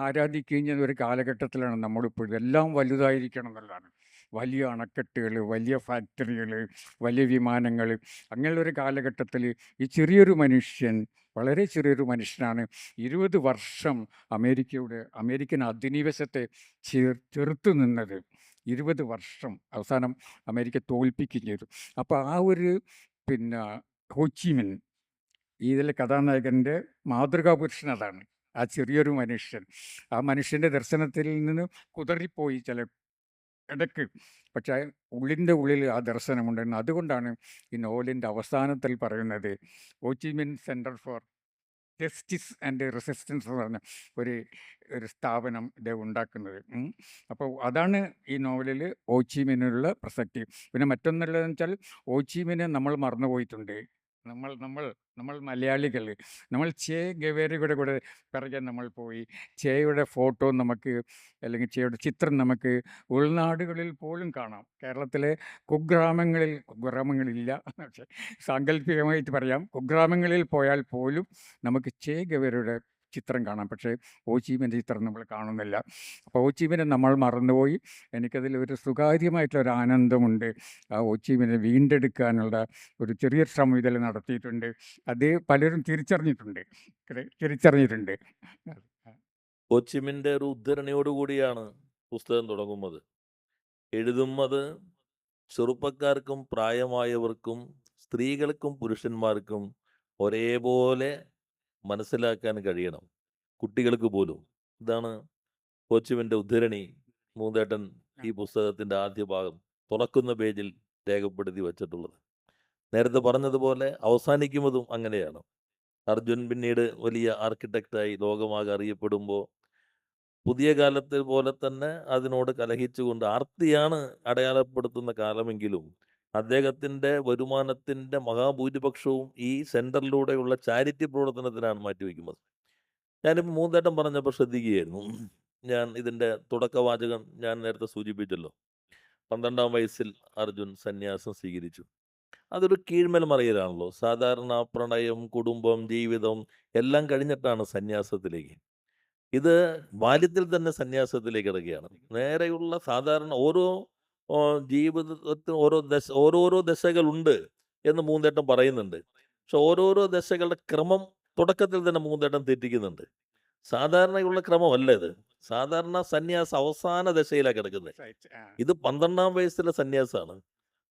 ആരാധിക്കുകയും ചെയ്യുന്ന ഒരു കാലഘട്ടത്തിലാണ് നമ്മളിപ്പോൾ. എല്ലാം വലുതായിരിക്കണം എന്നുള്ളതാണ്. വലിയ അണക്കെട്ടുകൾ, വലിയ ഫാക്ടറികൾ, വലിയ വിമാനങ്ങൾ, അങ്ങനെയുള്ളൊരു കാലഘട്ടത്തിൽ ഈ വളരെ ചെറിയൊരു മനുഷ്യനാണ് 20 വർഷം അമേരിക്കൻ അധിനിവേശത്തെ ചെറുത്തു നിന്നത്. 20 വർഷം അവസാനം അമേരിക്ക തോൽപ്പിക്കുകയും ചെയ്തു. അപ്പോൾ ആ ഒരു പിന്നെ ഹോച്ചിമിൻ, ഇതിലെ കഥാനായകൻ്റെ മാതൃകാ പുരുഷൻ അതാണ്, ആ ചെറിയൊരു മനുഷ്യൻ. ആ മനുഷ്യൻ്റെ ദർശനത്തിൽ നിന്ന് കുതറിപ്പോയി ചില ഇടയ്ക്ക്, പക്ഷേ ഉള്ളിൻ്റെ ഉള്ളിൽ ആ ദർശനമുണ്ടെന്ന്. അതുകൊണ്ടാണ് ഈ നോവലിൻ്റെ അവസാനത്തിൽ പറയുന്നത്, Ho Chi Minh centre for justice and resistance എന്ന് പറഞ്ഞ ഒരു സ്ഥാപനം ഇത് ഉണ്ടാക്കുന്നത്. അപ്പോൾ അതാണ് ഈ നോവലിൽ ഹോച്ചിമിനുള്ള പ്രസക്തി. പിന്നെ മറ്റൊന്നുള്ളതെന്ന് വെച്ചാൽ, ഹോച്ചിമിനെ നമ്മൾ മറന്നുപോയിട്ടുണ്ട്. നമ്മൾ മലയാളികൾ, നമ്മൾ ചേ ഗവേരയുടെ കൂടെ പിറകെ നമ്മൾ പോയി. ചേയുടെ ഫോട്ടോ അല്ലെങ്കിൽ ചേയുടെ ചിത്രം നമുക്ക് ഉൾനാടുകളിൽ പോലും കാണാം. കേരളത്തിലെ കുഗ്രാമങ്ങളില്ല, പക്ഷേ സാങ്കല്പികമായിട്ട് പറയാം, കുഗ്രാമങ്ങളിൽ പോയാൽ പോലും നമുക്ക് ചേ ഗവേരയുടെ ചിത്രം കാണാം. പക്ഷേ ഹോച്ചിമിൻ്റെ ചിത്രം നമ്മൾ കാണുന്നില്ല. അപ്പോൾ ഹോച്ചിമിനെ നമ്മൾ മറന്നുപോയി. എനിക്കതിൽ ഒരു സ്വകാര്യമായിട്ടുള്ളൊരു ആനന്ദമുണ്ട്. ആ ഹോച്ചിമിനെ വീണ്ടെടുക്കാനുള്ള ഒരു ചെറിയ ശ്രമം ഇതിൽ നടത്തിയിട്ടുണ്ട്. അത് പലരും തിരിച്ചറിഞ്ഞിട്ടുണ്ട്. ഹോച്ചിമിൻ്റെ ഒരു ഉദ്ധരണിയോടുകൂടിയാണ് പുസ്തകം തുടങ്ങുന്നത്. എഴുതുന്നത് ചെറുപ്പക്കാർക്കും പ്രായമായവർക്കും സ്ത്രീകൾക്കും പുരുഷന്മാർക്കും ഒരേപോലെ മനസ്സിലാക്കാൻ കഴിയണം, കുട്ടികൾക്ക് പോലും. ഇതാണ് ഹോച്ചിമിൻ്റെ ഉദ്ധരണി മൂന്തേട്ടൻ ഈ പുസ്തകത്തിൻ്റെ ആദ്യ ഭാഗം തുറക്കുന്ന പേജിൽ രേഖപ്പെടുത്തി വച്ചിട്ടുള്ളത്. നേരത്തെ പറഞ്ഞതുപോലെ അവസാനിക്കുന്നതും അങ്ങനെയാണ്. അർജുൻ പിന്നീട് വലിയ ആർക്കിടെക്റ്റായി ലോകമാകെ അറിയപ്പെടുമ്പോൾ, പുതിയ കാലത്തെ പോലെ തന്നെ അതിനോട് കലഹിച്ചുകൊണ്ട് ആർത്തിയാണ് അടയാളപ്പെടുത്തുന്ന കാലമെങ്കിലും അദ്ദേഹത്തിൻ്റെ വരുമാനത്തിൻ്റെ മഹാഭൂരിപക്ഷവും ഈ സെൻറ്ററിലൂടെയുള്ള ചാരിറ്റി പ്രവർത്തനത്തിനാണ് മാറ്റിവെക്കുന്നത്. ഞാനിപ്പോൾ മൂന്തേട്ടൻ പറഞ്ഞപ്പോൾ ശ്രദ്ധിക്കുകയായിരുന്നു. ഞാൻ ഇതിൻ്റെ തുടക്കവാചകം ഞാൻ നേരത്തെ സൂചിപ്പിച്ചല്ലോ. 12-ാം വയസ്സിൽ അർജുൻ സന്യാസം സ്വീകരിച്ചു. അതൊരു കീഴ്മേൽ മറിയലാണല്ലോ. സാധാരണ പ്രണയം, കുടുംബം, ജീവിതം എല്ലാം കഴിഞ്ഞിട്ടാണ് സന്യാസത്തിലേക്ക്. ഇത് ബാല്യത്തിൽ തന്നെ സന്യാസത്തിലേക്ക് ഇറങ്ങുകയാണ്. നേരെയുള്ള സാധാരണ ജീവിതത്തിന് ഓരോരോ ദശകളുണ്ട് എന്ന് മൂന്തേട്ടൻ പറയുന്നുണ്ട്. പക്ഷെ ഓരോരോ ദശകളുടെ ക്രമം തുടക്കത്തിൽ തന്നെ മൂന്തേട്ടൻ തെറ്റിക്കുന്നുണ്ട്. സാധാരണയുള്ള ക്രമമല്ല ഇത്. സാധാരണ സന്യാസം അവസാന ദശയിലാണ് കിടക്കുന്നത്. ഇത് 12-ാം വയസ്സിലെ സന്യാസമാണ്.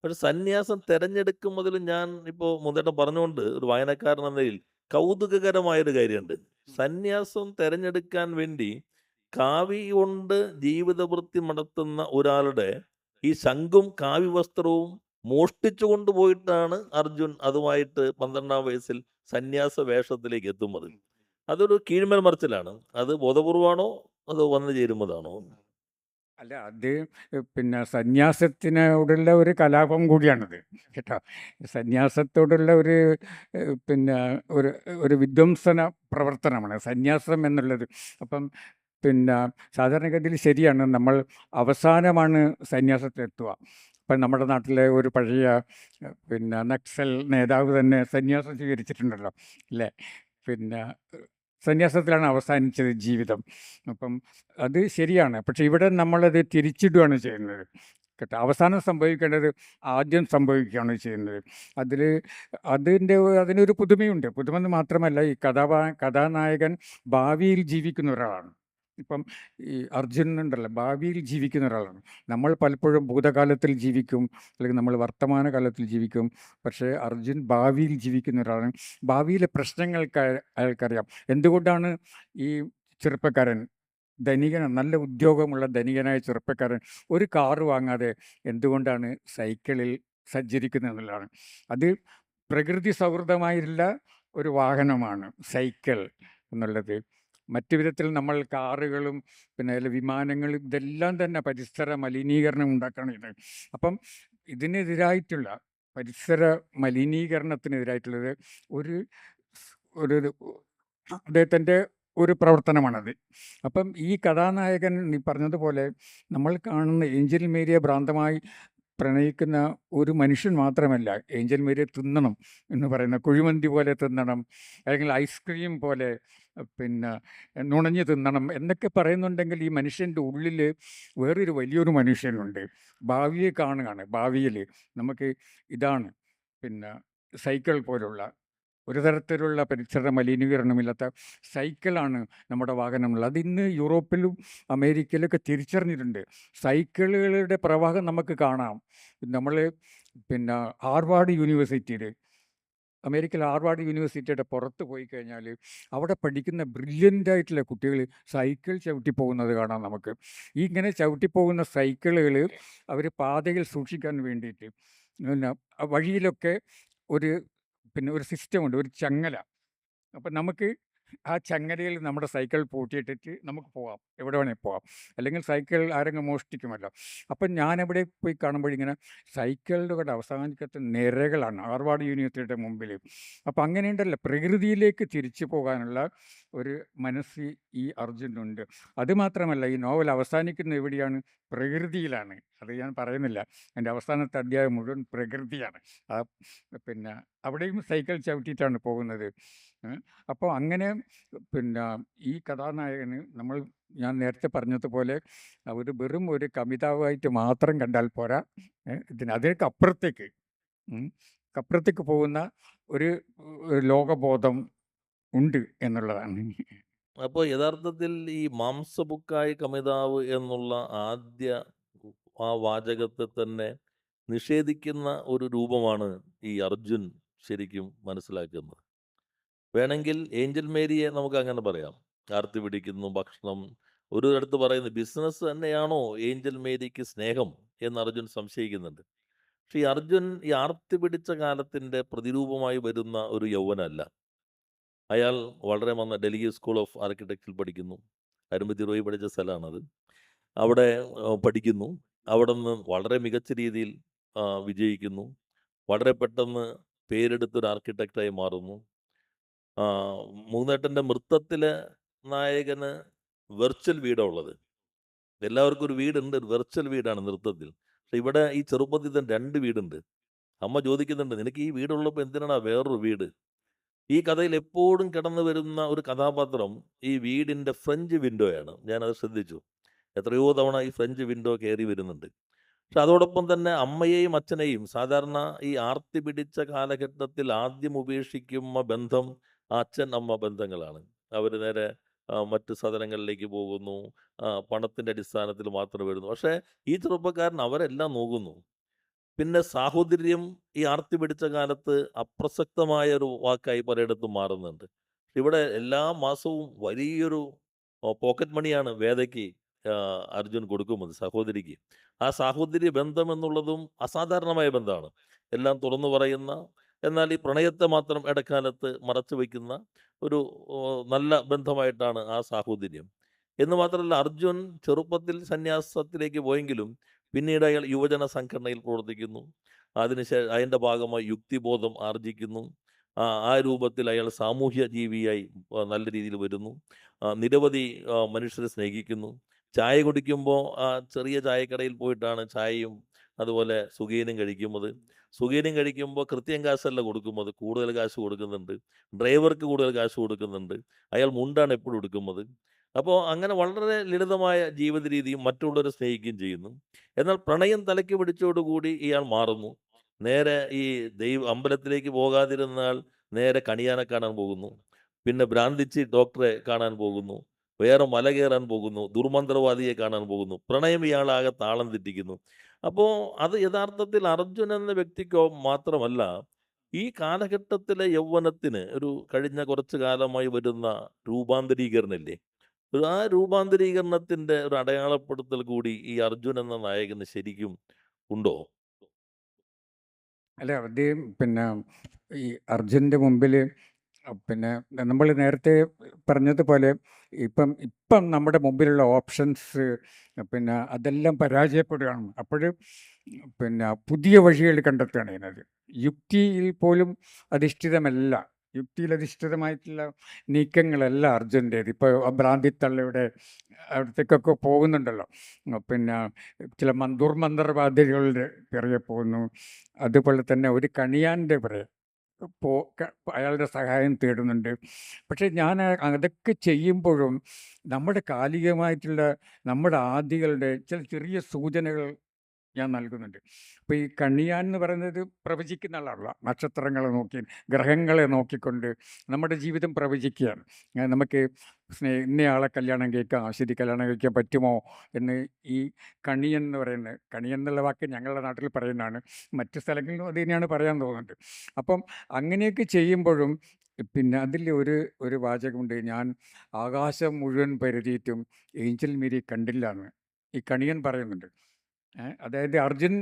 പക്ഷെ സന്യാസം തിരഞ്ഞെടുക്കുന്നതിലും ഞാൻ ഇപ്പോൾ മൂന്തേട്ടൻ പറഞ്ഞുകൊണ്ട് ഒരു വായനക്കാരൻ എന്ന നിലയിൽ കൗതുകകരമായൊരു കാര്യമുണ്ട്. സന്യാസം തിരഞ്ഞെടുക്കാൻ വേണ്ടി കാവി കൊണ്ട് ജീവിതവൃത്തി നടത്തുന്ന ഒരാളുടെ ഈ ശംഖും കാവി വസ്ത്രവും മോഷ്ടിച്ചു കൊണ്ടുപോയിട്ടാണ് അർജുൻ അതുമായിട്ട് 12-ാം വയസ്സിൽ സന്യാസ വേഷത്തിലേക്ക് എത്തുന്നത്. അതൊരു കീഴ്മേൽ മറിച്ചിലാണ്. അത് ബോധപൂർവമാണോ അതോ വന്നു ചേരുന്നതാണോ? അല്ല അത് പിന്നെ സന്യാസത്തിനോടുള്ള ഒരു കലാപം കൂടിയാണിത് കേട്ടോ. സന്യാസത്തോടുള്ള ഒരു പിന്നെ ഒരു ഒരു വിധ്വംസന പ്രവർത്തനമാണ് സന്യാസം എന്നുള്ളത്. അപ്പം പിന്നെ സാധാരണഗതിയിൽ ശരിയാണ്, നമ്മൾ അവസാനമാണ് സന്യാസത്തിലെത്തുക. ഇപ്പം നമ്മുടെ നാട്ടിലെ ഒരു പഴയ പിന്നെ നക്സൽ നേതാവ് തന്നെ സന്യാസം സ്വീകരിച്ചിട്ടുണ്ടല്ലോ, അല്ലേ? പിന്നെ സന്യാസത്തിലാണ് അവസാനിച്ചത് ജീവിതം. അപ്പം അത് ശരിയാണ്. പക്ഷെ ഇവിടെ നമ്മളത് തിരിച്ചിടുകയാണ് ചെയ്യുന്നത് കേട്ടോ. അവസാനം സംഭവിക്കേണ്ടത് ആദ്യം സംഭവിക്കുകയാണ് ചെയ്യുന്നത്. അതിൽ അതിനൊരു പുതുമയുണ്ട്. പുതുമെന്ന് മാത്രമല്ല, ഈ കഥാനായകൻ ഭാവിയിൽ ജീവിക്കുന്ന ഒരാളാണ്. ഇപ്പം ഈ അർജുൻ ഉണ്ടല്ലോ, ഭാവിയിൽ ജീവിക്കുന്ന ഒരാളാണ്. നമ്മൾ പലപ്പോഴും ഭൂതകാലത്തിൽ ജീവിക്കും, അല്ലെങ്കിൽ നമ്മൾ വർത്തമാനകാലത്തിൽ ജീവിക്കും. പക്ഷേ അർജുൻ ഭാവിയിൽ ജീവിക്കുന്ന ഒരാളാണ്. ഭാവിയിലെ പ്രശ്നങ്ങൾക്ക് അയാൾക്കറിയാം. എന്തുകൊണ്ടാണ് ഈ ചെറുപ്പക്കാരൻ, നല്ല ഉദ്യോഗമുള്ള ധനികനായ ചെറുപ്പക്കാരൻ ഒരു കാറ് വാങ്ങാതെ എന്തുകൊണ്ടാണ് സൈക്കിളിൽ സഞ്ചരിക്കുന്നത് എന്നുള്ളതാണ്. അത് പ്രകൃതി സൗഹൃദമായുള്ള ഒരു വാഹനമാണ് സൈക്കിൾ എന്നുള്ളത്. മറ്റു വിധത്തിൽ നമ്മൾ കാറുകളും പിന്നെ അതിലെ വിമാനങ്ങളും ഇതെല്ലാം തന്നെ പരിസര മലിനീകരണം ഉണ്ടാക്കുകയാണ് ഇത്. അപ്പം ഇതിനെതിരായിട്ടുള്ള പരിസര മലിനീകരണത്തിനെതിരായിട്ടുള്ളത് ഒരു ഒരു അദ്ദേഹത്തിൻ്റെ ഒരു പ്രവർത്തനമാണത്. അപ്പം ഈ കഥാനായകൻ നീ പറഞ്ഞതുപോലെ നമ്മൾ കാണുന്ന ഏഞ്ചൽ മേരിയെ ഭ്രാന്തമായി പ്രണയിക്കുന്ന ഒരു മനുഷ്യൻ മാത്രമല്ല. ഏഞ്ചൽ മേരിയെ തിന്നണം എന്ന് പറയുന്ന, കുഴിമന്തി പോലെ തിന്നണം, അല്ലെങ്കിൽ ഐസ്ക്രീം പോലെ പിന്നെ നുണഞ്ഞ് തിന്നണം എന്നൊക്കെ പറയുന്നുണ്ടെങ്കിൽ ഈ മനുഷ്യൻ്റെ ഉള്ളിൽ വേറൊരു വലിയൊരു മനുഷ്യനുണ്ട്. ഭാവിയെ കാണുകയാണ്. ഭാവിയിൽ നമുക്ക് ഇതാണ് പിന്നെ സൈക്കിൾ പോലുള്ള ഒരു തരത്തിലുള്ള പരിസര മലിനീകരണമില്ലാത്ത സൈക്കിളാണ് നമ്മുടെ വാഹനമുള്ളത്. അതിന്ന് യൂറോപ്പിലും അമേരിക്കയിലൊക്കെ തിരിച്ചറിഞ്ഞിട്ടുണ്ട്. സൈക്കിളുകളുടെ പ്രവാഹം നമുക്ക് കാണാം. നമ്മൾ പിന്നെ ഹാർവാർഡ് യൂണിവേഴ്സിറ്റിയിൽ, അമേരിക്കയിലെ ഹാർവാർഡ് യൂണിവേഴ്സിറ്റിയുടെ പുറത്ത് പോയി കഴിഞ്ഞാൽ അവിടെ പഠിക്കുന്ന ബ്രില്യൻ്റായിട്ടുള്ള കുട്ടികൾ സൈക്കിൾ ചവിട്ടിപ്പോകുന്നത് കാണാം നമുക്ക്. ഈ ഇങ്ങനെ ചവിട്ടിപ്പോകുന്ന സൈക്കിളുകൾ അവർ പാതയിൽ സൂക്ഷിക്കാൻ വേണ്ടിയിട്ട് പിന്നെ വഴിയിലൊക്കെ ഒരു ഒരു സിസ്റ്റമുണ്ട്, ഒരു ചങ്ങല. അപ്പം നമുക്ക് ആ ചങ്ങലയിൽ നമ്മുടെ സൈക്കിൾ പൂട്ടിയിട്ടിട്ട് നമുക്ക് പോകാം, എവിടെ വേണേൽ പോകാം. അല്ലെങ്കിൽ സൈക്കിൾ ആരെങ്കിലും മോഷ്ടിക്കുമല്ലോ. അപ്പം ഞാനെവിടെ പോയി കാണുമ്പോഴിങ്ങനെ സൈക്കിളുകളുടെ അവസാനിക്കത്തെ നിരകളാണ് ഹാർവാർഡ് യൂണിവേഴ്സിറ്റിയുടെ മുമ്പിൽ. അപ്പം അങ്ങനെയുണ്ടല്ലോ, പ്രകൃതിയിലേക്ക് തിരിച്ചു പോകാനുള്ള ഒരു മനസ്സ് ഈ അർജുനുണ്ട്. അതുമാത്രമല്ല, ഈ നോവൽ അവസാനിക്കുന്ന എവിടെയാണ്? പ്രകൃതിയിലാണ്. അത് ഞാൻ പറയുന്നില്ല. എൻ്റെ അവസാനത്തെ അധ്യായം മുഴുവൻ പ്രകൃതിയാണ്. ആ പിന്നെ അവിടെയും സൈക്കിൾ ചവിട്ടിയിട്ടാണ് പോകുന്നത്. അപ്പോൾ അങ്ങനെ പിന്നെ ഈ കഥാനായകന് ഞാൻ നേരത്തെ പറഞ്ഞതുപോലെ ഒരു വെറും ഒരു കവിതാവായിട്ട് മാത്രം കണ്ടാൽ പോരാ. അതിനൊക്കെ അപ്പുറത്തേക്ക് അപ്പുറത്തേക്ക് പോകുന്ന ഒരു ലോകബോധം ഉണ്ട് എന്നുള്ളതാണ്. അപ്പോൾ യഥാർത്ഥത്തിൽ ഈ മാംസബുക്കായി കമിതാവ് എന്നുള്ള ആദ്യ ആ വാചകത്തെ തന്നെ നിഷേധിക്കുന്ന ഒരു രൂപമാണ് ഈ അർജുൻ ശരിക്കും മനസ്സിലാക്കുന്നത്. വേണമെങ്കിൽ ഏഞ്ചൽ മേരിയെ നമുക്ക് അങ്ങനെ പറയാം. ആർത്തി പിടിക്കുന്നു, ഭക്ഷണം. ഒരു ഇടത്ത് പറയുന്നു ബിസിനസ് തന്നെയാണോ ഏഞ്ചൽ മേരിക്ക് സ്നേഹം എന്ന് അർജുൻ സംശയിക്കുന്നുണ്ട്. പക്ഷേ ഈ അർജുൻ ഈ ആർത്തി പിടിച്ച കാലത്തിൻ്റെ പ്രതിരൂപമായി വരുന്ന ഒരു യൗവനമല്ല. അയാൾ വളരെ ഡൽഹി സ്കൂൾ ഓഫ് ആർക്കിടെക്ചറിൽ പഠിക്കുന്നു. അരുന്ധതി റോയ് പഠിച്ച സ്ഥലമാണത്. അവിടെ പഠിക്കുന്നു. അവിടെ നിന്ന് വളരെ മികച്ച രീതിയിൽ വിജയിക്കുന്നു. വളരെ പെട്ടെന്ന് പേരെടുത്തൊരു ആർക്കിടെക്റ്റായി മാറുന്നു. മൂന്നേട്ടൻ്റെ നൃത്തത്തിലെ നായകന് വെർച്വൽ വീടാണ് ഉള്ളത്. എല്ലാവർക്കും ഒരു വീടുണ്ട്, ഒരു വെർച്വൽ വീടാണ് നൃത്തത്തിൽ. പക്ഷെ ഇവിടെ ഈ ചെറുപ്പത്തിൽ 2 വീടുണ്ട്. അമ്മ ചോദിക്കുന്നുണ്ട്, നിനക്ക് ഈ വീടുള്ളപ്പോൾ എന്തിനാണ് വേറൊരു വീട്? ഈ കഥയിൽ എപ്പോഴും കിടന്നു വരുന്ന ഒരു കഥാപാത്രം ഈ വീടിൻ്റെ ഫ്രഞ്ച് വിൻഡോയാണ്. ഞാനത് ശ്രദ്ധിച്ചു. എത്രയോ തവണ ഈ ഫ്രഞ്ച് വിൻഡോ കയറി വരുന്നുണ്ട്. പക്ഷെ അതോടൊപ്പം തന്നെ അമ്മയെയും അച്ഛനെയും സാധാരണ ഈ ആർത്തി പിടിച്ച കാലഘട്ടത്തിൽ ആദ്യം ഉപേക്ഷിക്കുന്ന ബന്ധം അച്ഛൻ അമ്മ ബന്ധങ്ങളാണ്. അവർ നേരെ മറ്റ് സദനങ്ങളിലേക്ക് പോകുന്നു. പണത്തിൻ്റെ അടിസ്ഥാനത്തിൽ മാത്രം വരുന്നു. പക്ഷേ ഈ ചെറുപ്പക്കാരൻ അവരെല്ലാം നോക്കുന്നു. പിന്നെ സാഹോദര്യം ഈ ആർത്തി പിടിച്ച കാലത്ത് അപ്രസക്തമായ ഒരു വാക്കായി പലയിടത്തും മാറുന്നുണ്ട്. ഇവിടെ എല്ലാ മാസവും വലിയൊരു പോക്കറ്റ് മണിയാണ് വേദയ്ക്ക് അർജുൻ കൊടുക്കുന്നത് സഹോദരിക്ക്. ആ സാഹോദര്യ ബന്ധം എന്നുള്ളതും അസാധാരണമായ ബന്ധമാണ്. എല്ലാം തുറന്നു പറയുന്ന, എന്നാൽ ഈ പ്രണയത്തെ മാത്രം ഇടക്കാലത്ത് മറച്ചു വയ്ക്കുന്ന ഒരു നല്ല ബന്ധമായിട്ടാണ് ആ സാഹോദര്യം. എന്ന് മാത്രമല്ല അർജുൻ ചെറുപ്പത്തിൽ സന്യാസത്തിലേക്ക് പോയെങ്കിലും പിന്നീട് അയാൾ യുവജന സംഘടനയിൽ പ്രവർത്തിക്കുന്നു. അതിൻ്റെ ഭാഗമായി യുക്തിബോധം ആർജിക്കുന്നു. ആ രൂപത്തിൽ അയാൾ സാമൂഹ്യ ജീവിയായി നല്ല രീതിയിൽ വരുന്നു. നിരവധി മനുഷ്യരെ സ്നേഹിക്കുന്നു. ചായ കുടിക്കുമ്പോൾ ചെറിയ ചായക്കടയിൽ പോയിട്ടാണ് ചായയും അതുപോലെ സുഖീയനും കഴിക്കുന്നത്. സുഖീയനും കഴിക്കുമ്പോൾ കൃത്യം കാശല്ല കൊടുക്കുന്നത്, കൂടുതൽ കാശ് കൊടുക്കുന്നുണ്ട്. ഡ്രൈവർക്ക് കൂടുതൽ കാശ് കൊടുക്കുന്നുണ്ട്. അയാൾ മുണ്ടാണ് എപ്പോഴും എടുക്കുന്നത്. അപ്പോൾ അങ്ങനെ വളരെ ലളിതമായ ജീവിത രീതിയും മറ്റുള്ളവരെ സ്നേഹിക്കുകയും ചെയ്യുന്നു. എന്നാൽ പ്രണയം തലയ്ക്ക് പിടിച്ചോടുകൂടി ഇയാൾ മാറുന്നു. നേരെ ഈ അമ്പലത്തിലേക്ക് പോകാതിരുന്നാൽ നേരെ കണിയാനെ കാണാൻ പോകുന്നു. പിന്നെ ഭ്രാന്തിച്ച് ഡോക്ടറെ കാണാൻ പോകുന്നു. വേറെ മല കയറാൻ പോകുന്നു. ദുർമന്ത്രവാദിയെ കാണാൻ പോകുന്നു. പ്രണയം ഇയാളാകെ താളം തെറ്റിക്കുന്നു. അപ്പോൾ അത് യഥാർത്ഥത്തിൽ അർജുൻ എന്ന വ്യക്തിക്കോ മാത്രമല്ല, ഈ കാലഘട്ടത്തിലെ യൗവനത്തിന് ഒരു കഴിഞ്ഞ കുറച്ചു കാലമായി വരുന്ന രൂപാന്തരീകരണമില്ലേ? ആ രൂപാന്തരീകരണത്തിന്റെ ഒരു അടയാളപ്പെടുത്തൽ കൂടി ഈ അർജുൻ എന്ന നായകന് ശരിക്കും ഉണ്ടോ? അല്ല, അദ്ദേഹം പിന്നെ ഈ അർജുൻ്റെ മുമ്പിൽ പിന്നെ നമ്മൾ നേരത്തെ പറഞ്ഞതുപോലെ ഇപ്പം ഇപ്പം നമ്മുടെ മുമ്പിലുള്ള ഓപ്ഷൻസ് പിന്നെ അതെല്ലാം പരാജയപ്പെടുകയാണ്. അപ്പോൾ പിന്നെ പുതിയ വഴികൾ കണ്ടെത്തുകയാണ് ചെയ്യുന്നത്. യുക്തിയിൽ പോലും അധിഷ്ഠിതമല്ല, യുക്തിയിൽ അധിഷ്ഠിതമായിട്ടുള്ള നീക്കങ്ങളല്ല അർജുൻ്റേത്. ഇപ്പോൾ ഭ്രാന്തിത്തള്ളയുടെ അടുത്തേക്കൊക്കെ പോകുന്നുണ്ടല്ലോ, പിന്നെ ചില ദുർമന്ത്രവാദികളുടെ പിറകെ പോകുന്നു. അതുപോലെ തന്നെ ഒരു കണിയാൻ്റെ പിറകെ അയാളുടെ സഹായം തേടുന്നുണ്ട്. പക്ഷേ ഞാൻ അതൊക്കെ ചെയ്യുമ്പോഴും നമ്മുടെ കാലികമായിട്ടുള്ള നമ്മുടെ ആദികളുടെ ചില ചെറിയ സൂചനകൾ ഞാൻ നൽകുന്നുണ്ട്. അപ്പോൾ ഈ കണിയാൻ എന്ന് പറയുന്നത് പ്രവചിക്കുന്ന ആളല്ല, നക്ഷത്രങ്ങളെ നോക്കി ഗ്രഹങ്ങളെ നോക്കിക്കൊണ്ട് നമ്മുടെ ജീവിതം പ്രവചിക്കുകയാണ്. നമുക്ക് ഇന്നയാളെ കല്യാണം കഴിക്കാം, ശരി കല്യാണം കഴിക്കാൻ പറ്റുമോ എന്ന് ഈ കണിയൻ എന്ന് പറയുന്നത്, കണിയൻ എന്നുള്ള വാക്ക് ഞങ്ങളുടെ നാട്ടിൽ പറയുന്നതാണ്, മറ്റു സ്ഥലങ്ങളിലും അത് തന്നെയാണ് പറയാൻ തോന്നുന്നുണ്ട്. അപ്പം അങ്ങനെയൊക്കെ ചെയ്യുമ്പോഴും പിന്നെ അതിൽ ഒരു വാചകമുണ്ട്, ഞാൻ ആകാശം മുഴുവൻ പരിധിയിട്ടും ഏഞ്ചൽ മേരി കണ്ടില്ല എന്ന് ഈ കണിയൻ പറയുന്നുണ്ട്. അതായത് അർജുൻ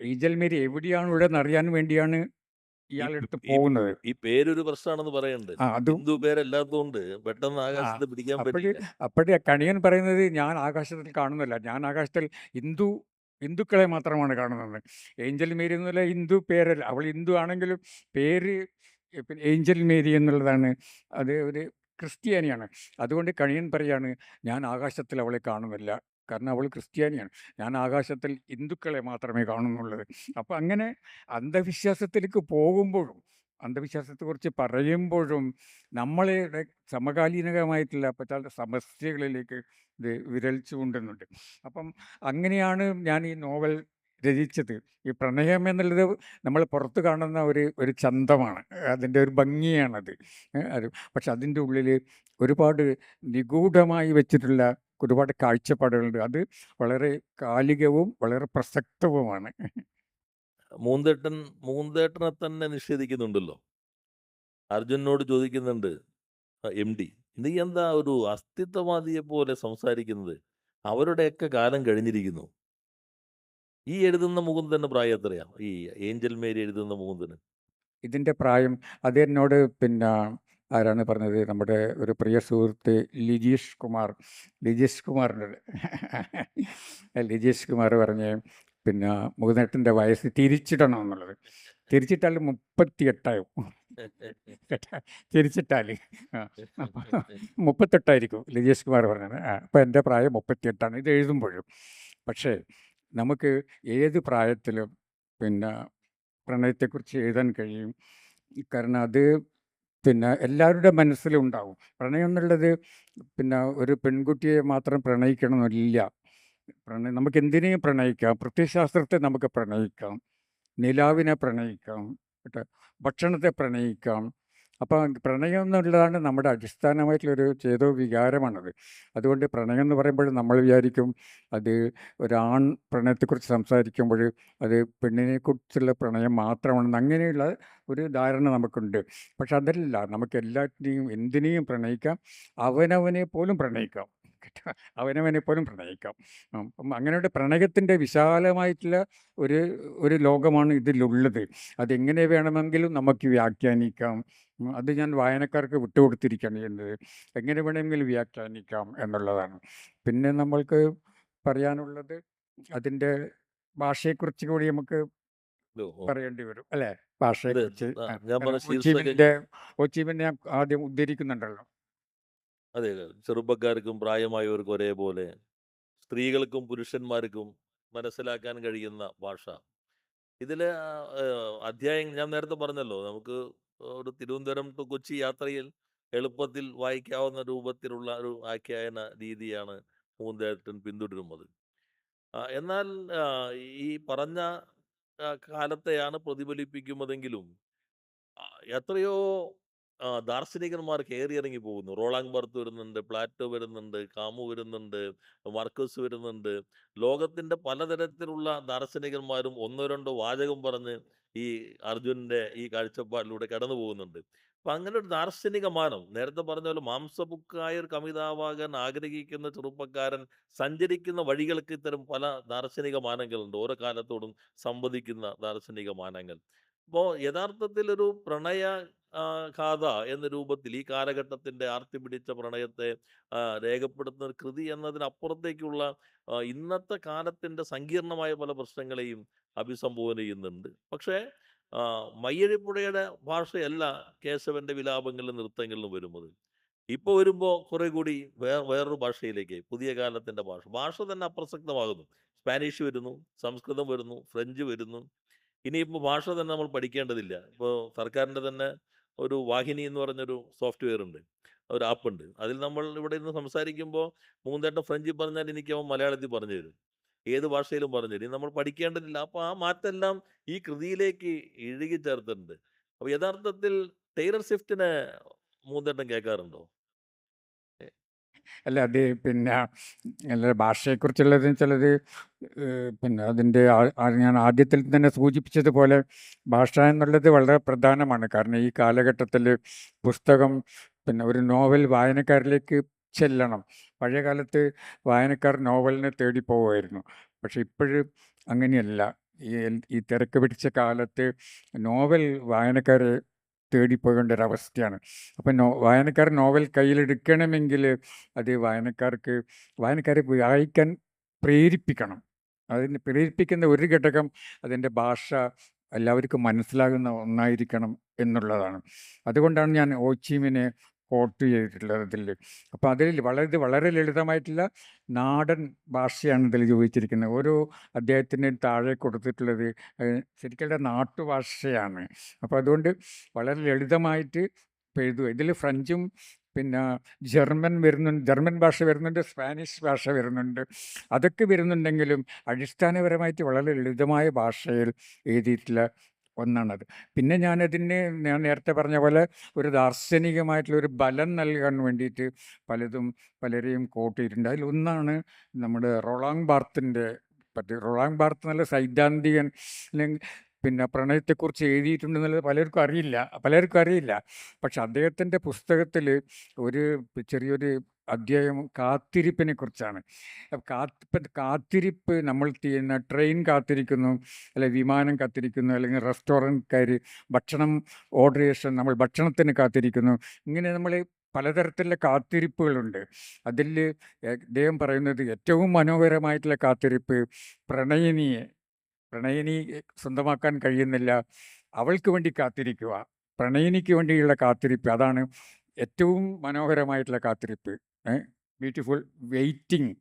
ഏഞ്ചൽ മേരി എവിടെയാണുള്ളതെന്ന് അറിയാൻ വേണ്ടിയാണ് ഈ ഇയാളെടുത്ത് ഈ പോകുന്നത്. ഈ പേരൊരു പ്രശ്നമാണെന്ന് പറയുന്നുണ്ട്. അതും ഹിന്ദു പേരല്ലാത്തതുകൊണ്ട് പെട്ടെന്ന് ആകാശത്ത് പിടിക്കാൻ പറ്റില്ല. അപ്പോഴേ കണിയൻ പറയുന്നത്, ഞാൻ ആകാശത്തിൽ കാണുന്നില്ല, ഞാൻ ആകാശത്തിൽ ഹിന്ദുക്കളെ മാത്രമാണ് കാണുന്നത്. ഏഞ്ചൽ മേരി എന്നുള്ള ഹിന്ദു പേരല്ല, അവൾ ഹിന്ദു ആണെങ്കിലും പേര് പിന്നെ ഏഞ്ചൽ മേരി എന്നുള്ളതാണ്, അത് ഒരു ക്രിസ്ത്യാനിയാണ്. അതുകൊണ്ട് കണിയൻ പറയാണ്, ഞാൻ ആകാശത്തിൽ അവളെ കാണുന്നില്ല, കാരണം അവൾ ക്രിസ്ത്യാനിയാണ്, ഞാൻ ആകാശത്തിൽ ഹിന്ദുക്കളെ മാത്രമേ കാണുന്നുള്ളത്. അപ്പോൾ അങ്ങനെ അന്ധവിശ്വാസത്തിലേക്ക് പോകുമ്പോഴും അന്ധവിശ്വാസത്തെക്കുറിച്ച് പറയുമ്പോഴും നമ്മളുടെ സമകാലീനമായിട്ടുള്ള പല സമസ്യകളിലേക്ക് ഇത് വിരൽ ചൂണ്ടുന്നുണ്ട്. അപ്പം അങ്ങനെയാണ് ഞാൻ ഈ നോവൽ രചിച്ചത്. ഈ പ്രണയം എന്നുള്ളത് നമ്മൾ പുറത്ത് കാണുന്ന ഒരു ചന്തമാണ്, അതിൻ്റെ ഒരു ഭംഗിയാണത്. അത് പക്ഷെ അതിൻ്റെ ഉള്ളിൽ ഒരുപാട് നിഗൂഢമായി വെച്ചിട്ടുള്ള ഒരുപാട് കാഴ്ചപ്പാടുകളുണ്ട്. അത് വളരെ കാലികവും വളരെ പ്രസക്തവുമാണ്. മൂന്തേട്ടനെ തന്നെ നിഷേധിക്കുന്നുണ്ടല്ലോ. അർജുനോട് ചോദിക്കുന്നുണ്ട് എം.ഡി, നീ എന്താ ഒരു അസ്തിത്വവാദിയെ പോലെ സംസാരിക്കുന്നത്? അവരുടെയൊക്കെ കാലം കഴിഞ്ഞിരിക്കുന്നു. ഈ എഴുതുന്ന മുകുന്ദന്റെ പ്രായം എത്രയാ? ഈ ഏഞ്ചൽ മേരി എഴുതുന്ന മുകുന്ദന്? ഇതിൻ്റെ പ്രായം അത് എന്നോട് പിന്നെ ആരാണ് പറഞ്ഞത്, നമ്മുടെ ഒരു പ്രിയ സുഹൃത്ത് ലിജീഷ് കുമാറിൻ്റെ ലിജീഷ് കുമാർ പറഞ്ഞ്, പിന്നെ മുകുന്ദേട്ടൻ്റെ വയസ്സ് തിരിച്ചിടണം എന്നുള്ളത്. തിരിച്ചിട്ടാൽ 38 തിരിച്ചിട്ടാൽ 38 ലിജീഷ് കുമാർ പറഞ്ഞത്. അപ്പോൾ എൻ്റെ പ്രായം 38 ഇത് എഴുതുമ്പോഴും. പക്ഷേ നമുക്ക് ഏത് പ്രായത്തിലും പിന്നെ പ്രണയത്തെക്കുറിച്ച് എഴുതാൻ കഴിയും. കാരണം അത് പിന്നെ എല്ലാവരുടെ മനസ്സിലും ഉണ്ടാവും. പ്രണയം എന്നുള്ളത് പിന്നെ ഒരു പെൺകുട്ടിയെ മാത്രം പ്രണയിക്കണമെന്നില്ല. നമുക്ക് എന്തിനേയും പ്രണയിക്കാം. പ്രത്യയശാസ്ത്രത്തെ നമുക്ക് പ്രണയിക്കാം, നിലാവിനെ പ്രണയിക്കാം, കേട്ടോ, ഭക്ഷണത്തെ പ്രണയിക്കാം. അപ്പം പ്രണയം എന്നുള്ളതാണ് നമ്മുടെ അടിസ്ഥാനമായിട്ടുള്ളൊരു ചേതോ വികാരമാണത്. അതുകൊണ്ട് പ്രണയം എന്ന് പറയുമ്പോൾ നമ്മൾ വിചാരിക്കും അത് ഒരാൺ പ്രണയത്തെക്കുറിച്ച് സംസാരിക്കുമ്പോൾ അത് പെണ്ണിനെക്കുറിച്ചുള്ള പ്രണയം മാത്രമാണെന്ന്, അങ്ങനെയുള്ള ഒരു ധാരണ നമുക്കുണ്ട്. പക്ഷെ അതല്ല, നമുക്ക് എല്ലാറ്റിനെയും എന്തിനേയും പ്രണയിക്കാം, അവനവനെ പോലും പ്രണയിക്കാം, കേട്ടോ, അവനവനെ പോലും പ്രണയിക്കാം. അപ്പം അങ്ങനെയുള്ള പ്രണയത്തിൻ്റെ വിശാലമായിട്ടുള്ള ഒരു ലോകമാണ് ഇതിലുള്ളത്. അതെങ്ങനെ വേണമെങ്കിലും നമുക്ക് വ്യാഖ്യാനിക്കാം. അത് ഞാൻ വായനക്കാർക്ക് വിട്ടുകൊടുത്തിരിക്കുകയാണ് ചെയ്യുന്നത്. എങ്ങനെ വേണമെങ്കിലും വ്യാഖ്യാനിക്കാം എന്നുള്ളതാണ്. പിന്നെ നമ്മൾക്ക് പറയാനുള്ളത് അതിൻ്റെ ഭാഷയെക്കുറിച്ച് കൂടി നമുക്ക് ഓ, ഓ. പറയേണ്ടി വരും അല്ലേ? അതെ, ഭാഷയെക്കുറിച്ച് ഞാൻ പറഞ്ഞ ശീർഷകം ഒച്ചീവിൻ്റെ ഞാൻ ആദ്യം ഉദ്ധരിക്കുന്നുണ്ടല്ലോ. അതെ, ചെറുപ്പക്കാർക്കും പ്രായമായവർക്കും ഒരേപോലെ, സ്ത്രീകൾക്കും പുരുഷന്മാർക്കും മനസ്സിലാക്കാൻ കഴിയുന്ന ഭാഷ. ഇതിലെ അധ്യായം ഞാൻ നേരത്തെ പറഞ്ഞല്ലോ, നമുക്ക് ഒരു തിരുവനന്തപുരം ടു കൊച്ചി യാത്രയിൽ എളുപ്പത്തിൽ വായിക്കാവുന്ന രൂപത്തിലുള്ള ഒരു ആഖ്യാന രീതിയാണ് പൂന്തേട്ടൻ പിന്തുടരുന്നത്. എന്നാൽ ആ, ഈ പറഞ്ഞ കാലത്തെയാണ് പ്രതിഫലിപ്പിക്കുന്നതെങ്കിലും ആ, എത്രയോ ദാർശനികന്മാർ കയറിയിറങ്ങി പോകുന്നു. റോളാങ് ബർത്ത് വരുന്നുണ്ട്, പ്ലാറ്റോ വരുന്നുണ്ട്, കാമു വരുന്നുണ്ട്, മാർക്കസ് വരുന്നുണ്ട്. ലോകത്തിന്റെ പലതരത്തിലുള്ള ദാർശനികന്മാരും ഒന്നോ രണ്ടോ വാചകം പറഞ്ഞ് ഈ അർജുനന്റെ ഈ കാഴ്ചപ്പാടിലൂടെ കടന്നു പോകുന്നുണ്ട്. അപ്പൊ അങ്ങനെ ഒരു ദാർശനിക മാനം, നേരത്തെ പറഞ്ഞ പോലെ മാംസബുക്കായ ഒരു കവിതാവാകാൻ ആഗ്രഹിക്കുന്ന ചെറുപ്പക്കാരൻ സഞ്ചരിക്കുന്ന വഴികൾക്ക് ഇത്തരം പല ദാർശനിക മാനങ്ങളുണ്ട്, ഓരോ കാലത്തോടും സംവദിക്കുന്ന ദാർശനിക മാനങ്ങൾ. അപ്പോൾ യഥാർത്ഥത്തിൽ ഒരു പ്രണയ ഗാഥ എന്ന രൂപത്തിൽ ഈ കാലഘട്ടത്തിന്റെ ആർത്തി പിടിച്ച പ്രണയത്തെ രേഖപ്പെടുത്തുന്ന ഒരു കൃതി എന്നതിനപ്പുറത്തേക്കുള്ള ഇന്നത്തെ കാലത്തിന്റെ സങ്കീർണമായ പല പ്രശ്നങ്ങളെയും അഭിസംബോധന ചെയ്യുന്നുണ്ട്. പക്ഷേ മയ്യഴിപ്പുഴയുടെ ഭാഷയല്ല കേശവന്റെ വിലാപങ്ങളിലും നൃത്തങ്ങളിലും വരുന്നത്. ഇപ്പൊ വരുമ്പോ കുറെ കൂടി വേറൊരു ഭാഷയിലേക്ക്, പുതിയ കാലത്തിന്റെ ഭാഷ ഭാഷ തന്നെ അപ്രസക്തമാകുന്നു. സ്പാനിഷ് വരുന്നു, സംസ്കൃതം വരുന്നു, ഫ്രഞ്ച് വരുന്നു. ഇനിയിപ്പോൾ ഭാഷ തന്നെ നമ്മൾ പഠിക്കേണ്ടതില്ല. ഇപ്പോൾ സർക്കാരിൻ്റെ തന്നെ ഒരു വാഹിനി എന്ന് പറഞ്ഞൊരു സോഫ്റ്റ്വെയർ ഉണ്ട്, ഒരു ആപ്പ് ഉണ്ട്. അതിൽ നമ്മൾ ഇവിടെ നിന്ന് സംസാരിക്കുമ്പോൾ മൂന്നേട്ടം ഫ്രഞ്ചിൽ പറഞ്ഞാൽ എനിക്ക് അവൻ മലയാളത്തിൽ പറഞ്ഞു തരും, ഏത് ഭാഷയിലും പറഞ്ഞു തരും. ഇനി നമ്മൾ പഠിക്കേണ്ടതില്ല. അപ്പോൾ ആ മാറ്റമെല്ലാം ഈ കൃതിയിലേക്ക് ഇഴുകി ചേർത്തിട്ടുണ്ട്. അപ്പോൾ യഥാർത്ഥത്തിൽ ടൈലർ സ്വിഫ്റ്റിനെ മൂന്നേട്ടം കേൾക്കാറുണ്ടോ? അല്ല അത് പിന്നെ അല്ല ഭാഷയെക്കുറിച്ചുള്ളത് ചിലത് പിന്നെ അതിൻ്റെ ഞാൻ ആദ്യത്തിൽ തന്നെ സൂചിപ്പിച്ചതുപോലെ ഭാഷ എന്നുള്ളത് വളരെ പ്രധാനമാണ്. കാരണം ഈ കാലഘട്ടത്തിൽ പുസ്തകം പിന്നെ ഒരു നോവൽ വായനക്കാരിലേക്ക് ചെല്ലണം. പഴയ കാലത്ത് വായനക്കാർ നോവലിനെ തേടി പോവുമായിരുന്നു. പക്ഷെ ഇപ്പോഴും അങ്ങനെയല്ല. ഈ ഈ തിരക്ക് പിടിച്ച കാലത്ത് നോവൽ വായനക്കാരെ തേടിപ്പോകേണ്ട ഒരവസ്ഥയാണ്. അപ്പം വായനക്കാർ നോവൽ കയ്യിലെടുക്കണമെങ്കിൽ അത് വായനക്കാരെ വായിക്കാൻ പ്രേരിപ്പിക്കണം. അതിന് പ്രേരിപ്പിക്കുന്ന ഒരു ഘടകം അതിൻ്റെ ഭാഷ എല്ലാവർക്കും മനസ്സിലാകുന്ന ഒന്നായിരിക്കണം എന്നുള്ളതാണ്. അതുകൊണ്ടാണ് ഞാൻ ഓച്ചീമിനെ കോട്ട് ചെയ്തിട്ടുള്ളത് അതിൽ. അപ്പോൾ അതിൽ വളരെ ലളിതമായിട്ടുള്ള നാടൻ ഭാഷയാണ് ഇതിൽ ചോദിച്ചിരിക്കുന്നത്. ഓരോ അദ്ധ്യായത്തിന് താഴെ കൊടുത്തിട്ടുള്ളത് ശരിക്കും നാട്ടുഭാഷയാണ്. അപ്പോൾ അതുകൊണ്ട് വളരെ ലളിതമായിട്ട് എഴുതുക. ഇതിൽ ഫ്രഞ്ചും പിന്നെ ജർമ്മൻ ഭാഷ വരുന്നുണ്ട്, സ്പാനിഷ് ഭാഷ വരുന്നുണ്ട്. അതൊക്കെ വരുന്നുണ്ടെങ്കിലും അടിസ്ഥാനപരമായിട്ട് വളരെ ലളിതമായ ഭാഷയിൽ എഴുതിയിട്ടുള്ള ഒന്നാണത്. പിന്നെ ഞാൻ നേരത്തെ പറഞ്ഞ പോലെ ഒരു ദാർശനികമായിട്ടുള്ള ഒരു ബലം നൽകാൻ വേണ്ടിയിട്ട് പലരെയും കോട്ട് ചെയ്തിട്ടുണ്ട്. അതിലൊന്നാണ് നമ്മുടെ റോളാങ് ബാർത്തിൻ്റെ പറ്റി. റോളാങ് ബാർത്ത് നല്ല സൈദ്ധാന്തികൻ, അല്ലെങ്കിൽ പിന്നെ പ്രണയത്തെക്കുറിച്ച് എഴുതിയിട്ടുണ്ടെന്നുള്ളത് പലർക്കും അറിയില്ല. പക്ഷെ അദ്ദേഹത്തിൻ്റെ പുസ്തകത്തിൽ ഒരു ചെറിയൊരു അധ്യായം കാത്തിരിപ്പിനെ കുറിച്ചാണ്. കാത്തിരിപ്പ് നമ്മൾ ചെയ്യുന്ന ട്രെയിൻ കാത്തിരിക്കുന്നു, അല്ലെങ്കിൽ വിമാനം കാത്തിരിക്കുന്നു, അല്ലെങ്കിൽ റെസ്റ്റോറൻറ്റുകാർ ഭക്ഷണം ഓർഡർ ചെയ്ത നമ്മൾ ഭക്ഷണത്തിന് കാത്തിരിക്കുന്നു. ഇങ്ങനെ നമ്മൾ പലതരത്തിലുള്ള കാത്തിരിപ്പുകളുണ്ട്. അതിൽ അദ്ദേഹം പറയുന്നത് ഏറ്റവും മനോഹരമായിട്ടുള്ള കാത്തിരിപ്പ് പ്രണയിനി സ്വന്തമാക്കാൻ കഴിയുന്നില്ല, അവൾക്ക് വേണ്ടി കാത്തിരിക്കുക, പ്രണയിനിക്ക് വേണ്ടിയുള്ള കാത്തിരിപ്പ്, അതാണ് ഏറ്റവും മനോഹരമായിട്ടുള്ള കാത്തിരിപ്പ്. Beautiful waiting.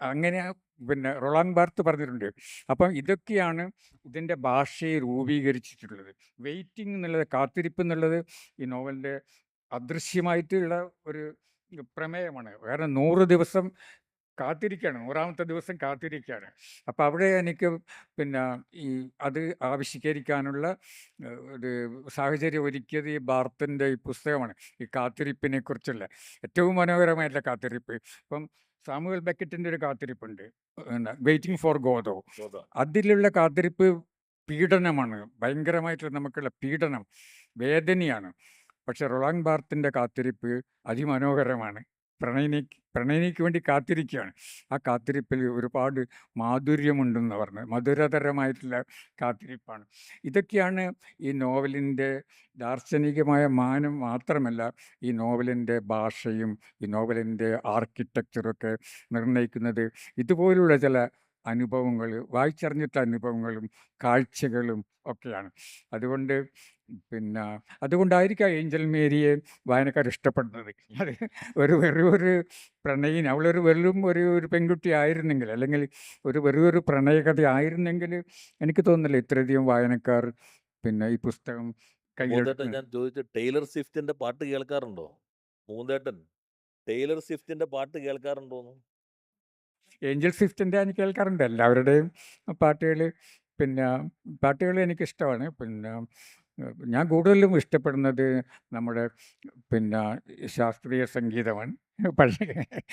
അങ്ങനെ പിന്നെ റോളാങ് ബാർത്ത് പറഞ്ഞിട്ടുണ്ട്. അപ്പം ഇതൊക്കെയാണ് ഇതിൻ്റെ ഭാഷയെ രൂപീകരിച്ചിട്ടുള്ളത്. വെയിറ്റിംഗ് എന്നുള്ളത്, കാത്തിരിപ്പ് എന്നുള്ളത് ഈ നോവലിൻ്റെ അദൃശ്യമായിട്ടുള്ള ഒരു പ്രമേയമാണ്. കാരണം 100 ദിവസം കാത്തിരിക്കുകയാണ്, 100ാമത്തെ ദിവസം കാത്തിരിക്കുകയാണ്. അപ്പോൾ അവിടെ എനിക്ക് പിന്നെ അത് ആവിഷ്കരിക്കാനുള്ള ഒരു സാഹചര്യം ഒരുക്കിയത് ഈ ബാർത്തിൻ്റെ ഈ പുസ്തകമാണ്. ഈ കാത്തിരിപ്പിനെ കുറിച്ചുള്ള ഏറ്റവും മനോഹരമായിട്ടുള്ള കാത്തിരിപ്പ്. ഇപ്പം സാമുവൽ ബെക്കറ്റിൻ്റെ ഒരു കാത്തിരിപ്പുണ്ട്, വെയിറ്റിംഗ് ഫോർ ഗോദോ. അതിലുള്ള കാത്തിരിപ്പ് പീഡനമാണ്, ഭയങ്കരമായിട്ടുള്ള നമുക്കുള്ള പീഡനം, വേദനയാണ്. പക്ഷെ റോളാങ് ബാർത്തിൻ്റെ കാത്തിരിപ്പ് അതിമനോഹരമാണ്, പ്രണയിനിക്ക് വേണ്ടി കാത്തിരിക്കുകയാണ്. ആ കാത്തിരിപ്പിൽ ഒരുപാട് മാധുര്യമുണ്ടെന്ന് പറഞ്ഞത്, മധുരതരമായിട്ടുള്ള കാത്തിരിപ്പാണ്. ഇതൊക്കെയാണ് ഈ നോവലിൻ്റെ ദാർശനികമായ മാനം മാത്രമല്ല, ഈ നോവലിൻ്റെ ഭാഷയും ഈ നോവലിൻ്റെ ആർക്കിടെക്ചറൊക്കെ നിർണ്ണയിക്കുന്നത് ഇതുപോലുള്ള ചില അനുഭവങ്ങൾ, വായിച്ചറിഞ്ഞിട്ട അനുഭവങ്ങളും കാഴ്ചകളും ഒക്കെയാണ്. അതുകൊണ്ട് പിന്നെ അതുകൊണ്ടായിരിക്കാം ഏഞ്ചൽ മേരിയെ വായനക്കാർ ഇഷ്ടപ്പെടുന്നത്. അത് വെറും ഒരു പ്രണയിനി, അവളൊരു ഒരു പെൺകുട്ടി ആയിരുന്നെങ്കിൽ, അല്ലെങ്കിൽ വെറും ഒരു പ്രണയകഥ ആയിരുന്നെങ്കിൽ എനിക്ക് തോന്നുന്നില്ല ഇത്രയധികം വായനക്കാർ പിന്നെ ഈ പുസ്തകം മൂന്തേട്ടൻ, കയ്യിലെടുക്കുന്നത്. ഞാൻ ചോദിച്ചു, ടൈലർ സ്വിഫ്റ്റിന്റെ പാട്ട് കേൾക്കാറുണ്ടോ? മൂന്തേട്ടൻ ടൈലർ സ്വിഫ്റ്റിന്റെ പാട്ട് കേൾക്കാറുണ്ടോന്ന്? ഏഞ്ചൽ സ്വിഫ്റ്റിൻ്റെ ഞാൻ കേൾക്കാറുണ്ട്. എല്ലാവരുടെയും പാട്ടുകൾ പിന്നെ പാട്ടുകൾ എനിക്കിഷ്ടമാണ്. പിന്നെ ഞാൻ കൂടുതലും ഇഷ്ടപ്പെടുന്നത് നമ്മുടെ പിന്നെ ശാസ്ത്രീയ സംഗീതമാണ്. പക്ഷേ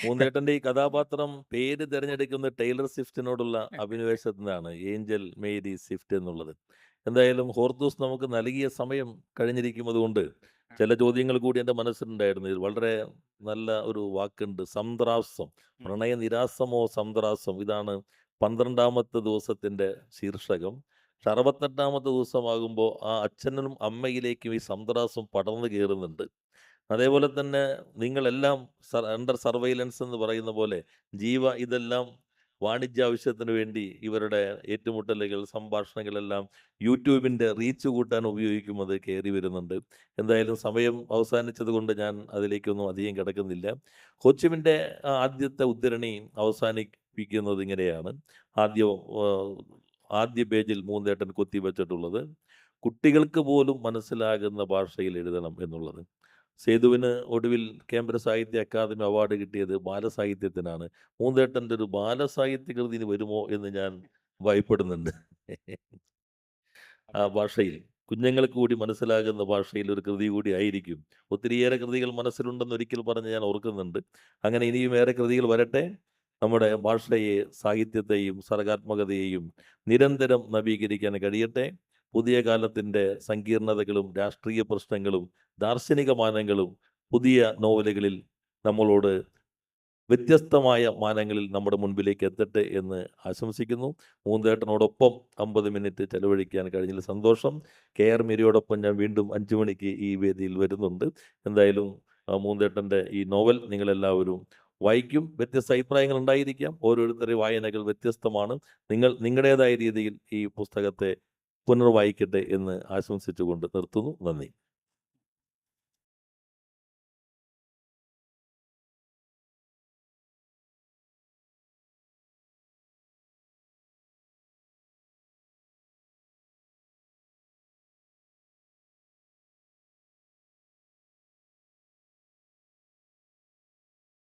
മൂന്തേട്ടന്റെ ഈ കഥാപാത്രം പേര് തിരഞ്ഞെടുക്കുന്ന ടൈലർ സ്വിഫ്റ്റിനോടുള്ള അഭിനിവേശത്തിനാണ്, ഏഞ്ചൽ മേരി സ്വിഫ്റ്റ് എന്നുള്ളത്. എന്തായാലും ഹോർത്തൂസ് നമുക്ക് നൽകിയ സമയം കഴിഞ്ഞിരിക്കുന്നതുകൊണ്ട് ചില ചോദ്യങ്ങൾ കൂടി എൻ്റെ മനസ്സിലുണ്ടായിരുന്നു. ഇത് വളരെ നല്ല ഒരു വാക്കുണ്ട്, സംദ്രാസം. പ്രണയ നിരാസമോ സംദ്രാസം, ഇതാണ് 12ാമത്തെ ദിവസത്തിൻ്റെ ശീർഷകം. പക്ഷെ 68ാമത്തെ ദിവസമാകുമ്പോൾ ആ അച്ഛനും അമ്മയിലേക്കും ഈ സംദ്രാസം പടർന്നു കയറുന്നുണ്ട്. അതേപോലെ തന്നെ നിങ്ങളെല്ലാം അണ്ടർ സർവൈലൻസ് എന്ന് പറയുന്ന പോലെ ഇതെല്ലാം വാണിജ്യ ആവശ്യത്തിന് വേണ്ടി ഇവരുടെ ഏറ്റുമുട്ടലുകൾ, സംഭാഷണങ്ങളെല്ലാം യൂട്യൂബിൻ്റെ റീച്ച് കൂട്ടാൻ ഉപയോഗിക്കുന്നത് കയറി വരുന്നുണ്ട്. എന്തായാലും സമയം അവസാനിച്ചത് കൊണ്ട് ഞാൻ അതിലേക്കൊന്നും അധികം കിടക്കുന്നില്ല. ഹോച്ചിമിൻ്റെ ആദ്യത്തെ ഉദ്ധരണി അവസാനിപ്പിക്കുന്നത് ഇങ്ങനെയാണ്. ആദ്യ പേജിൽ മൂന്തേട്ടൻ കൊത്തിവെച്ചിട്ടുള്ളത്, കുട്ടികൾക്ക് പോലും മനസ്സിലാകുന്ന ഭാഷയിൽ എഴുതണം എന്നുള്ളത്. സേതുവിന് ഒടുവിൽ കേന്ദ്ര സാഹിത്യ അക്കാദമി അവാർഡ് കിട്ടിയത് ബാലസാഹിത്യത്തിനാണ്. മൂന്തേട്ടൻ്റെ ഒരു ബാലസാഹിത്യ കൃതി ഇനി വരുമോ എന്ന് ഞാൻ ഭയപ്പെടുന്നുണ്ട്. ആ ഭാഷയിൽ, കുഞ്ഞുങ്ങൾക്ക് കൂടി മനസ്സിലാകുന്ന ഭാഷയിൽ ഒരു കൃതി കൂടി ആയിരിക്കും. ഒത്തിരിയേറെ കൃതികൾ മനസ്സിലുണ്ടെന്ന് ഒരിക്കൽ പറഞ്ഞ് ഞാൻ ഓർക്കുന്നുണ്ട്. അങ്ങനെ ഇനിയും ഏറെ കൃതികൾ വരട്ടെ. നമ്മുടെ ഭാഷയെ, സാഹിത്യത്തെയും സർഗാത്മകതയെയും നിരന്തരം നവീകരിക്കാൻ കഴിയട്ടെ. പുതിയ കാലത്തിൻ്റെ സങ്കീർണതകളും രാഷ്ട്രീയ പ്രശ്നങ്ങളും ദാർശനിക മാനങ്ങളും പുതിയ നോവലുകളിൽ നമ്മളോട് വ്യത്യസ്തമായ മാനങ്ങളിൽ നമ്മുടെ മുൻപിലേക്ക് എത്തട്ടെ എന്ന് ആശംസിക്കുന്നു. മൂന്തേട്ടനോടൊപ്പം 50 മിനിറ്റ് ചെലവഴിക്കാൻ കഴിഞ്ഞതിൽ സന്തോഷം. KR മീരയോടൊപ്പം ഞാൻ വീണ്ടും 5 മണിക്ക് ഈ വേദിയിൽ വരുന്നുണ്ട്. എന്തായാലും മൂന്തേട്ടൻ്റെ ഈ നോവൽ നിങ്ങളെല്ലാവരും വായിക്കും. വ്യത്യസ്ത അഭിപ്രായങ്ങൾ ഉണ്ടായിരിക്കാം. ഓരോരുത്തരുടെ വായനകൾ വ്യത്യസ്തമാണ്. നിങ്ങളുടേതായ രീതിയിൽ ഈ പുസ്തകത്തെ പുനർവായിക്കട്ടെ എന്ന് ആശംസിച്ചുകൊണ്ട് നിർത്തുന്നു. നന്ദി.